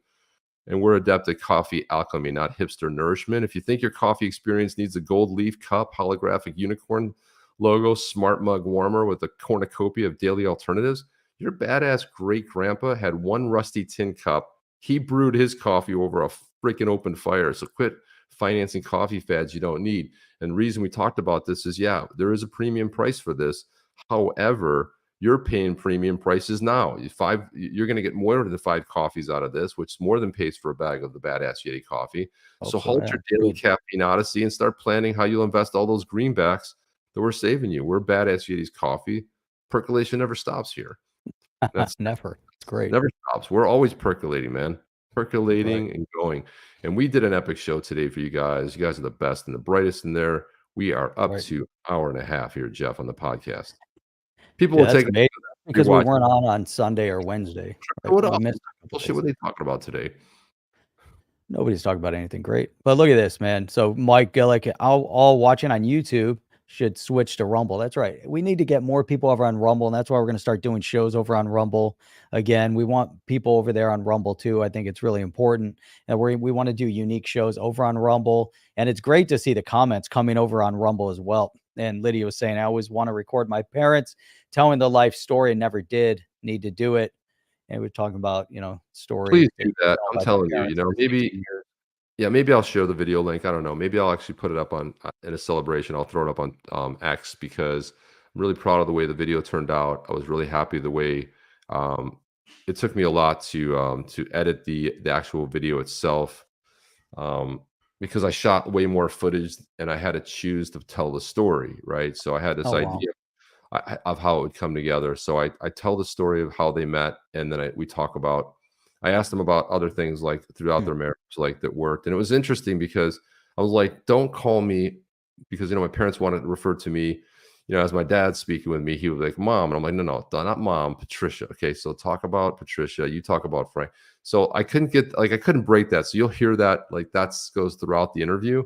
And we're adept at coffee alchemy, not hipster nourishment. If you think your coffee experience needs a gold leaf cup, holographic unicorn logo, smart mug warmer with a cornucopia of daily alternatives, your badass great grandpa had one rusty tin cup. He brewed his coffee over a freaking open fire. So quit financing coffee fads you don't need. And the reason we talked about this is, yeah, there is a premium price for this. However, you're paying premium prices now. You're going to get more than 5 coffees out of this, which more than pays for a bag of the badass Yeti coffee. So halt yeah. your daily Good. caffeine odyssey and start planning how you'll invest all those greenbacks that we're saving you. We're badass Yeti's coffee. Percolation never stops here. That's Never. It's great. never stops. We're always percolating, man. Percolating Right. and going. And we did an epic show today for you guys. You guys are the best and the brightest in there. We are up Right. to hour and a half here, Jeff, on the podcast. People Yeah, will that's take amazing. if you're Because we watching. weren't on Sunday or Wednesday, right? What We else? missed a couple Bullshit, days. what are they talking about today? Nobody's talking about anything great. But look at this, man. So Mike Gillick, all watching on YouTube should switch to Rumble. That's right. We need to get more people over on Rumble, and that's why we're going to start doing shows over on Rumble again. We want people over there on Rumble too. I think it's really important, and we want to do unique shows over on Rumble. And it's great to see the comments coming over on Rumble as well. And Lydia was saying, I always want to record my parents telling the life story and never did. Need to do it. And we're talking about, stories Please do that. I'm by their telling you, parents for 60 maybe years. yeah, maybe I'll share the video link. I don't know. Maybe I'll actually put it up on in a celebration. I'll throw it up on X because I'm really proud of the way the video turned out. I was really happy the way um, it took me a lot to edit the actual video itself um, because I shot way more footage and I had to choose to tell the story, right? So I had this Oh, wow. idea of how it would come together. So I tell the story of how they met, and then we talk about. I asked them about other things like throughout their marriage, like that worked, and it was interesting because I was like, "Don't call me," because my parents wanted to refer to me, as my dad speaking with me. He was like, "Mom," and I'm like, "No, not Mom, Patricia." Okay, so talk about Patricia. You talk about Frank. So I couldn't break that. So you'll hear that goes throughout the interview,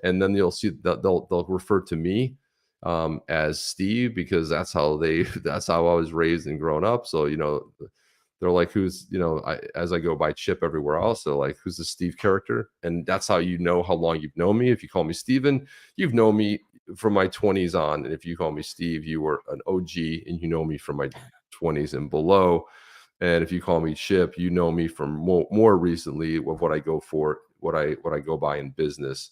and then you'll see that they'll refer to me as Steve because that's how I was raised and grown up. So they're like, who's as I go by Chip everywhere else, they're like, who's the Steve character? And that's how you know how long you've known me. If you call me Steven, you've known me from my 20s on, and if you call me Steve, you were an OG and you know me from my 20s and below. And if you call me Chip, you know me from more recently of what I go for, what I go by in business,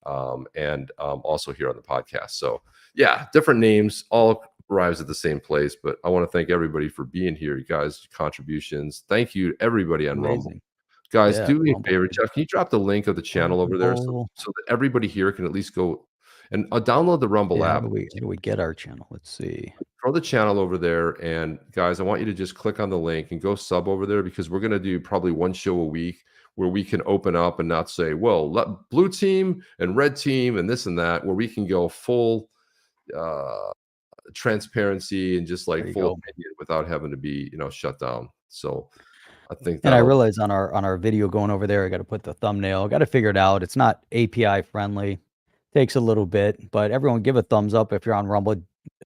and also here on the podcast. So yeah, different names, all arrives at the same place. But I want to thank everybody for being here, you guys, contributions. Thank you to everybody on Rumble. Amazing. Guys, Yeah, do me a Rumble. favor, Jeff. Can you drop the link of the channel over there Rumble. so that everybody here can at least go and download the Rumble Yeah, app. how do we get our channel? Let's see. Throw the channel over there, and guys, I want you to just click on the link and go sub over there because we're going to do probably one show a week where we can open up and not say, well, blue team and red team and this and that, where we can go full transparency and just like full opinion without having to be shut down. So I think And I that'll realize on our video going over there, I got to put the thumbnail. Got to figure it out. It's not API friendly. Takes a little bit, but everyone give a thumbs up if you're on Rumble.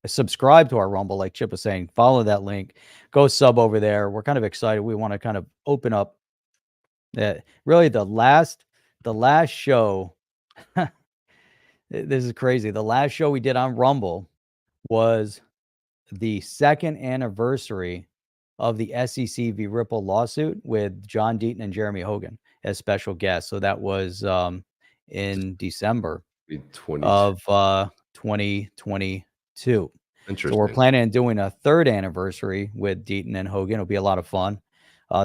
Subscribe to our Rumble, like Chip was saying. Follow that link. Go sub over there. We're kind of excited. We want to kind of open up that. Really, the last show. This is crazy. The last show we did on Rumble was the 2nd anniversary of the SEC v. Ripple lawsuit with John Deaton and Jeremy Hogan as special guests. So that was in December be 22. of 2022. So we're Interesting. planning on doing a 3rd anniversary with Deaton and Hogan. It'll be a lot of fun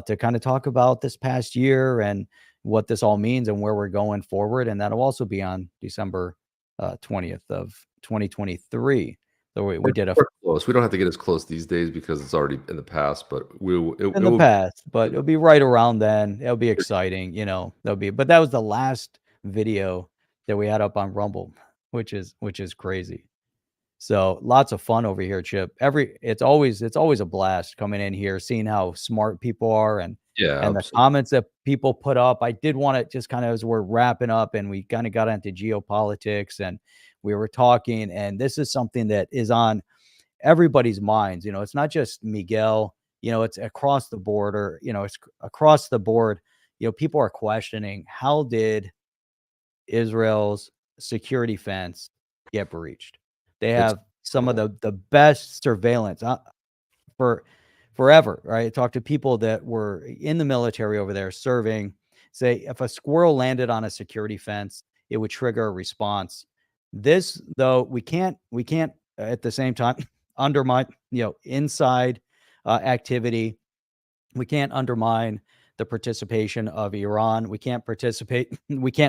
to kind of talk about this past year and what this all means and where we're going forward. And that'll also be on December 20th of 2023. So we did We're close. We don't have to get as close these days because it's already in the past, but in the past, but it'll be right around then. It'll be exciting, but that was the last video that we had up on Rumble, which is crazy. So lots of fun over here, Chip. It's always a blast coming in here, seeing how smart people are and the comments that people put up. I did want to just kind of, as we're wrapping up and we kind of got into geopolitics and we were talking, and this is something that is on everybody's minds. It's not just Miguel, it's across the border, it's across the board. People are questioning, how did Israel's security fence get breached? They have some of the best surveillance for forever, right? Talk to people that were in the military over there serving. Say if a squirrel landed on a security fence, it would trigger a response. This, though, we can't at the same time undermine, inside activity. We can't undermine the participation of Iran. We can't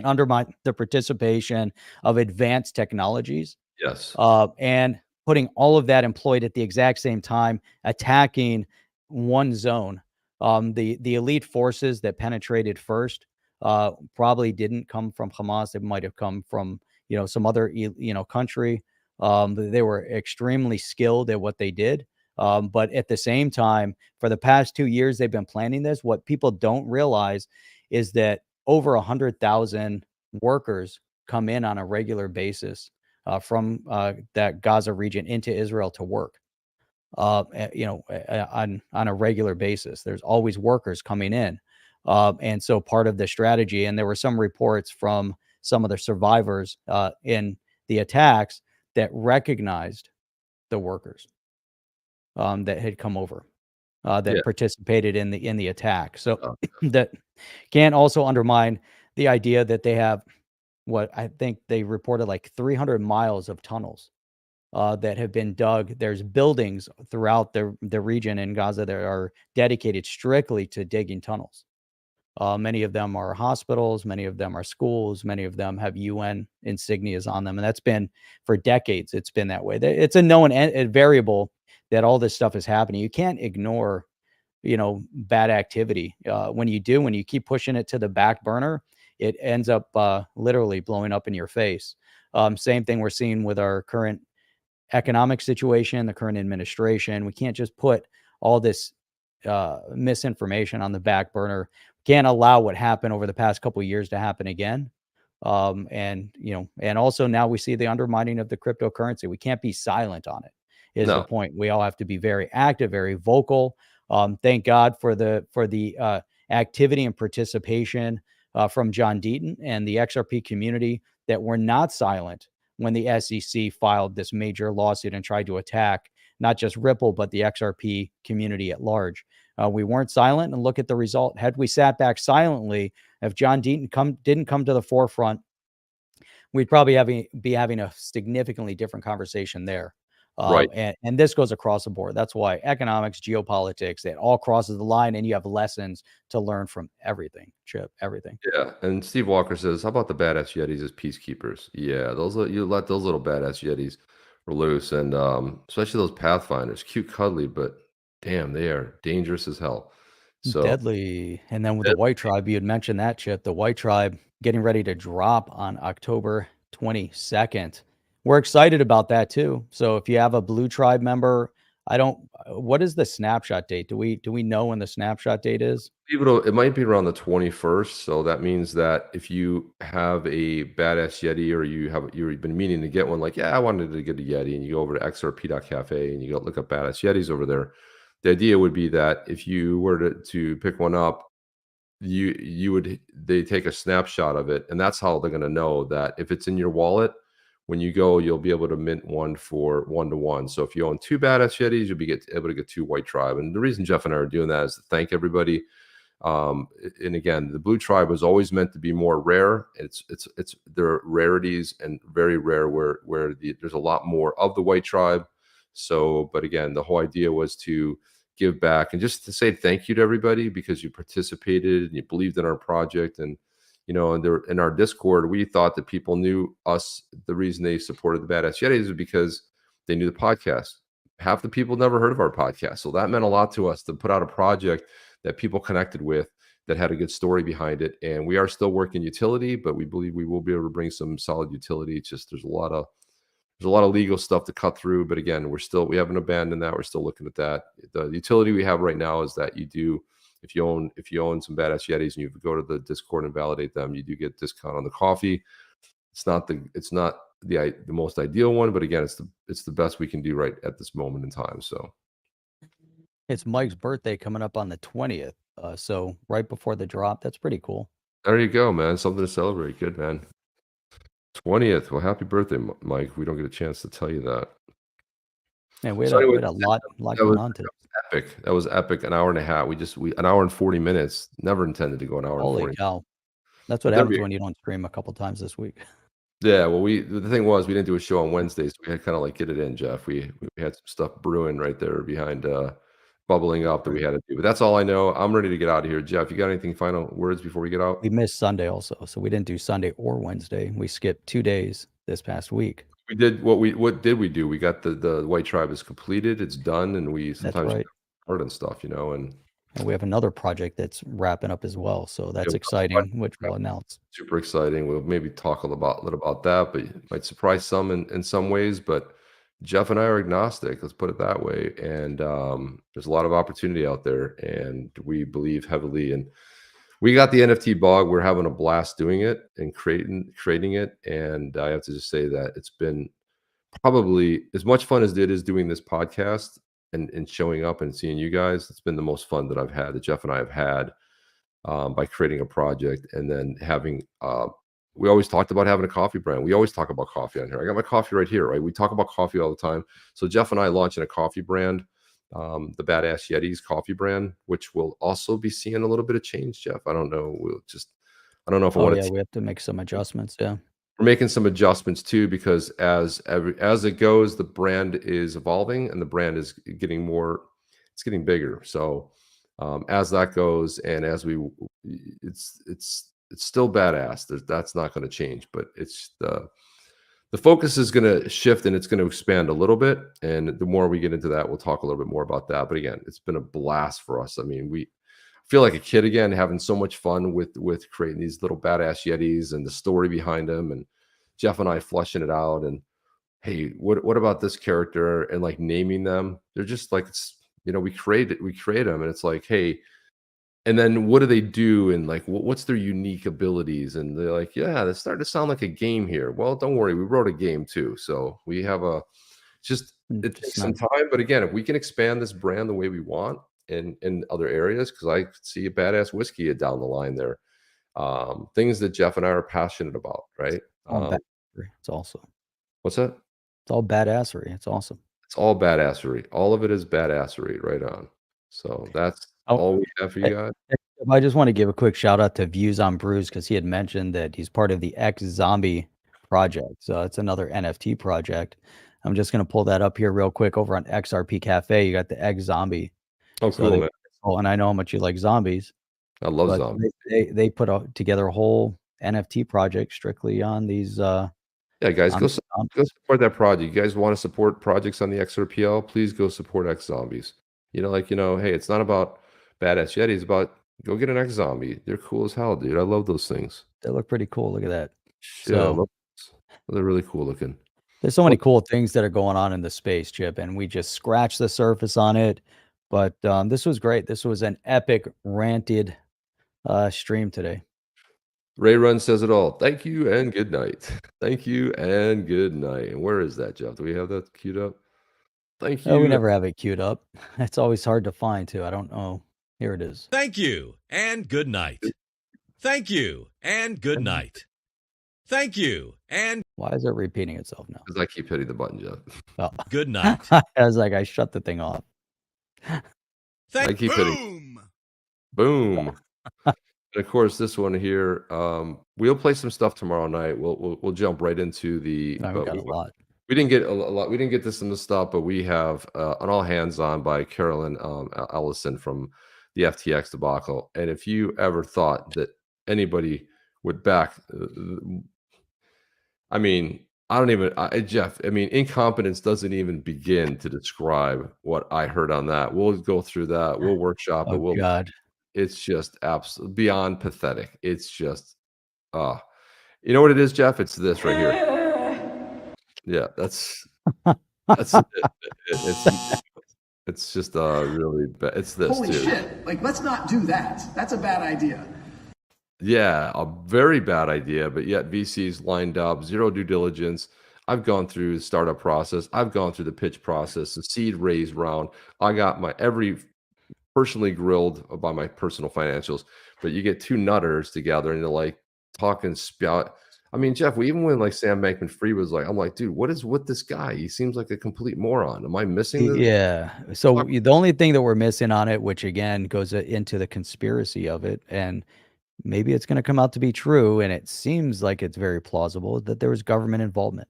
undermine the participation of advanced technologies, Yes. and putting all of that employed at the exact same time, attacking one zone. The elite forces that penetrated first probably didn't come from Hamas. It might have come from some other country. They were extremely skilled at what they did. But at the same time, for the past 2 years, they've been planning this. What people don't realize is that over 100,000 workers come in on a regular basis from that Gaza region into Israel to work. On a regular basis, there's always workers coming in, and so part of the strategy. And there were some reports from some of the survivors in the attacks that recognized the workers that had come over, Yeah. that participated in the attack. So uh, that can also undermine the idea that they have what I think they reported like 300 miles of tunnels that have been dug. There's buildings throughout the region in Gaza that are dedicated strictly to digging tunnels. Many of them are hospitals, many of them are schools, many of them have UN insignias on them, and that's been for decades. It's been that way. It's a known variable that all this stuff is happening. You can't ignore, bad activity. When you do, when you keep pushing it to the back burner, it ends up literally blowing up in your face. Same thing we're seeing with our current economic situation, the current administration. We can't just put all this misinformation on the back burner. Can't allow what happened over the past couple of years to happen again. And also now we see the undermining of the cryptocurrency. We can't be silent on it. Is the no. point? We all have to be very active, very vocal. Thank God for the activity and participation from John Deaton and the XRP community that were not silent when the SEC filed this major lawsuit and tried to attack not just Ripple, but the XRP community at large. We weren't silent, and look at the result. Had we sat back silently, if John Deaton didn't come to the forefront, we'd probably be having a significantly different conversation there. Right. And this goes across the board. That's why economics, geopolitics, it all crosses the line, and you have lessons to learn from everything, Chip, everything. Yeah. And Steve Walker says, "How about the badass Yetis as peacekeepers?" Yeah, you let those little badass Yetis loose, and especially those Pathfinders, cute, cuddly, but damn, they are dangerous as hell. So Deadly. And then with the White Tribe, you had mentioned that, Chip, the White Tribe getting ready to drop on October 22nd. We're excited about that too. So if you have a Blue Tribe member, what is the snapshot date? Do we know when the snapshot date is? it might be around the 21st. So that means that if you have a badass Yeti, or you've been meaning to get one, like, yeah, I wanted to get a Yeti, and you go over to XRP.cafe and you go look up badass Yetis over there. The idea would be that if you were to pick one up, they take a snapshot of it, and that's how they're going to know that if it's in your wallet, when you go, you'll be able to mint one for 1-to-1. So if you own two badass Yetis, you'll be able to get two White Tribe. And the reason Jeff and I are doing that is to thank everybody. And again, the Blue Tribe was always meant to be more rare. There are rarities, and very rare where there's a lot more of the White Tribe. So, but again, the whole idea was to give back and just to say thank you to everybody because you participated and you believed in our project. And and in our Discord, we thought that people knew us. The reason they supported the Badass Yetis is because they knew the podcast. Half the people never heard of our podcast, so that meant a lot to us to put out a project that people connected with, that had a good story behind it. And we are still working utility, but we believe we will be able to bring some solid utility. It's just there's a lot of legal stuff to cut through. But again, we haven't abandoned that. We're still looking at that. The utility we have right now is that if you own some badass Yetis and you go to the Discord and validate them, you do get a discount on the coffee. It's not the most ideal one, but again, it's the best we can do right at this moment in time. So It's Mike's birthday coming up on the 20th. So right before the drop. That's pretty cool. there you go, man. Something to celebrate. Good, man. 20th. Well, happy birthday, Mike. We don't get a chance to tell you that. And we had So a, we anyway, had a lot that going was on today. epic. That was epic. An hour and a half. An hour and 40 minutes. Never intended to go an hour and Holy 40. cow. That's what But there happens we when you don't stream a couple times this week. Yeah, well, the thing was we didn't do a show on Wednesdays, so we had kinda, like, get it in, Jeff. We had some stuff brewing right there behind, bubbling up that we Right. had to do, but that's all I know. I'm ready to get out of here. Jeff, you got anything final words before we get out? We missed Sunday also, so we didn't do Sunday or Wednesday. We skipped 2 days this past week. What did we do? We got the White Tribe is completed, it's done, and we That's sometimes right. art and stuff, and And we have another project that's wrapping up as well, so we have that's another project exciting, which coming we'll up. announce. Super exciting. We'll maybe talk a little about that, but it might surprise some in some ways, but Jeff and I are agnostic, let's put it that way, and, there's a lot of opportunity out there, and we believe heavily in we got the NFT bug, we're having a blast doing it and creating it, and I have to just say that it's been probably as much fun as it is doing this podcast and showing up and seeing you guys. It's been the most fun that I've had, that Jeff and I have had, by creating a project and then having. We always talked about having a coffee brand. We always talk about coffee on here. I got my coffee right here, right? We talk about coffee all the time. So Jeff and I launching a coffee brand, the Badass Yetis coffee brand, which will also be seeing a little bit of change. Jeff, I don't know. I don't know if I Oh, want yeah, to. we have to make some adjustments, yeah. We're making some adjustments too because as it goes, the brand is evolving and the brand is getting more. It's getting bigger. So as that goes, and as we, it's still badass. That's not going to change, but it's the focus is going to shift and it's going to expand a little bit. And the more we get into that, we'll talk a little bit more about that. But again, it's been a blast for us. I mean, we feel like a kid again, having so much fun with creating these little badass Yetis and the story behind them, and Jeff and I fleshing it out. And hey, what about this character and like naming them? They're just like we create them, and it's like, hey, and then what do they do, and like what's their unique abilities? And they're like, yeah, that's starting to sound like a game here. Well, don't worry, we wrote a game too, so we have a just it Just takes some not time, but again, if we can expand this brand the way we want in other areas, because I could see a badass whiskey down the line there. Things that Jeff and I are passionate about, right? all badassery. It's awesome. What's that? It's all badassery. It's awesome. It's all badassery. All of it is badassery, right on. So that's Oh, all we have for you I guys. I just wanna give a quick shout out to Views on Brews because he had mentioned that he's part of the X Zombie project, so it's another NFT project. I'm just gonna pull that up here real quick over on XRP.cafe. You got the X Zombie. Oh, So cool, they man. oh, and I know how much you like zombies, I love but zombies. they put together a whole NFT project strictly on these, Yeah, guys, on these go zombies. support that project. You guys want to support projects on the XRPL? Please go support X Zombies. Hey, it's not about badass Yeti. It's about go get an X Zombie. They're cool as hell, dude. I love those things. They look pretty cool, look at that. Yeah, I So, love those. They're really cool looking. there's so Well, many cool things that are going on in the space, Chip, and we just scratched the surface on it, but, this was great. This was an epic ranted, stream today. Ray Run says it all. Thank you and good night. Thank you and good night. And where is that, Jeff? Do we have that queued up? Thank We you. never have it queued up. It's always hard to find too. I don't know. Here it is. Thank you and good night. Thank you and good night. Thank you and Why is it repeating itself now? Because I keep hitting the button, Jeff. Oh. good night. I was like, I shut the thing off. I keep hitting. Boom. And of course, this one here, we'll play some stuff tomorrow night. We'll jump right into the. Now we But got a lot. we didn't get a lot. We didn't get this in the stuff, but we have an all hands on by Carolyn Ellison from the FTX debacle. And if you ever thought that anybody would back, I mean, I don't even, Jeff. I mean, incompetence doesn't even begin to describe what I heard on that. We'll go through that. We'll workshop it. Oh God. It's just absolutely beyond pathetic. It's just, you know what it is, Jeff? It's this right here. Yeah, that's it. It's just really bad. It's this. Holy dude. shit. Like, let's not do that. That's a bad idea. Yeah, a very bad idea, but yet VCs lined up, zero due diligence. I've gone through the startup process. I've gone through the pitch process, the seed raise round. I got my every personally grilled by my personal financials, but you get two nutters together and they're like talking spout. I mean, Jeff, even when like Sam Bankman-Fried was like, I'm like, dude, what is with this guy? He seems like a complete moron. Am I missing this? Yeah. So the only thing that we're missing on it, which again goes into the conspiracy of it, and maybe it's gonna come out to be true, and it seems like it's very plausible that there was government involvement,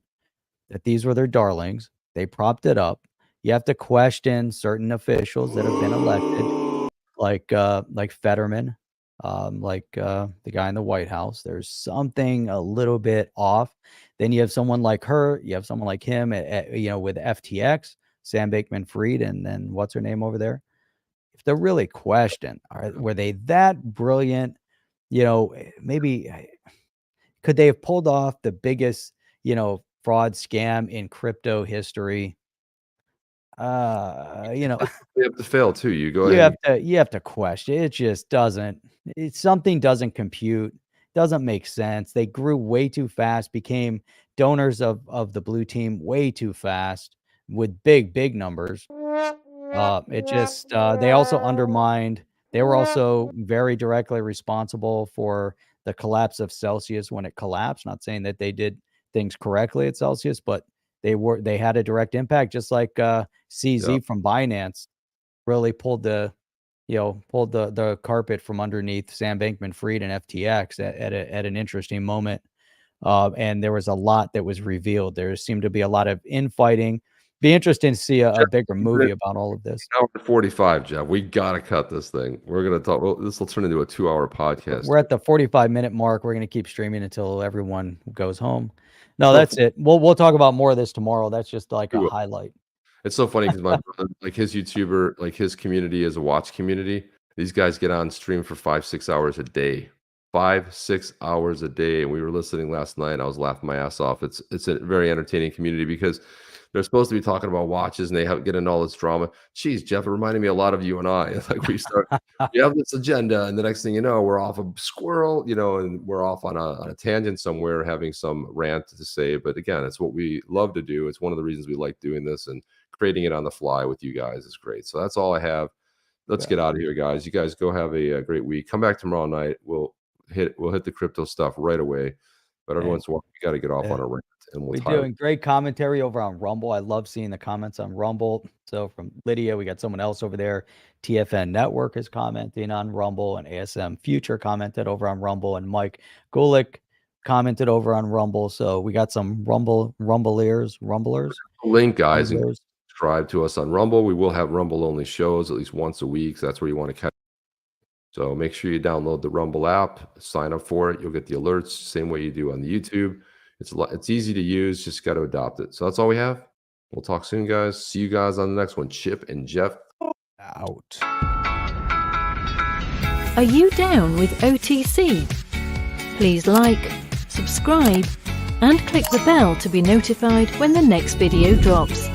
that these were their darlings. They propped it up. You have to question certain officials that have been elected, like Fetterman, the guy in the White House. There's something a little bit off. Then you have someone like her. You have someone like him, with FTX, Sam Bankman-Fried, and then what's her name over there? If they're really questioned, were they that brilliant? Maybe could they have pulled off the biggest, fraud scam in crypto history? Uh, you know, You have to fail too. You go you ahead have and to you have to question. It just doesn't. Something doesn't compute. Doesn't make sense. They grew way too fast. Became donors of the blue team way too fast with big numbers. They also undermined. They were also very directly responsible for the collapse of Celsius when it collapsed. Not saying that they did things correctly at Celsius, but they had a direct impact, just like yeah. CZ from Binance really pulled the carpet from underneath Sam Bankman-Fried and FTX at an interesting moment. And there was a lot that was revealed. There seemed to be a lot of infighting. Be interesting to see a bigger movie about all of this. Hour and 45, Jeff. We gotta cut this thing. We're gonna talk. Well, this will turn into a 2-hour podcast. We're at the 45-minute mark. We're gonna keep streaming until everyone goes home. No, So that's it. We'll talk about more of this tomorrow. That's just like a funny. highlight. It's so funny because my brother, like his YouTuber, like his community is a watch community. These guys get on stream for 5-6 hours a day. 5-6 hours a day. And we were listening last night. I was laughing my ass off. It's a very entertaining community because they're supposed to be talking about watches and get into all this drama. Jeez, Jeff, it reminded me a lot of you and I. Like we have this agenda, and the next thing you know, we're off a squirrel, and we're off on a tangent somewhere, having some rant to say. But again, it's what we love to do. It's one of the reasons we like doing this, and creating it on the fly with you guys is great. So that's all I have. Let's get out of here, guys. You guys go have a great week. Come back tomorrow night. We'll hit the crypto stuff right away. But every once in a while, we got to get off on a rant, and we'll We're doing great commentary over on Rumble. I love seeing the comments on Rumble. So from Lydia, we got someone else over there. TFN Network is commenting on Rumble, and ASM Future commented over on Rumble, and Mike Gulick commented over on Rumble. So we got some rumblers. link, guys, and Rumblers. subscribe to us on Rumble. We will have Rumble only shows at least once a week. So that's where you want to catch. So make sure you download the Rumble app, sign up for it. You'll get the alerts same way you do on the YouTube. It's easy to use. Just got to adopt it. So that's all we have. We'll talk soon, guys. See you guys on the next one. Chip and Jeff Out. Are you down with OTC? Please like, subscribe, and click the bell to be notified when the next video drops.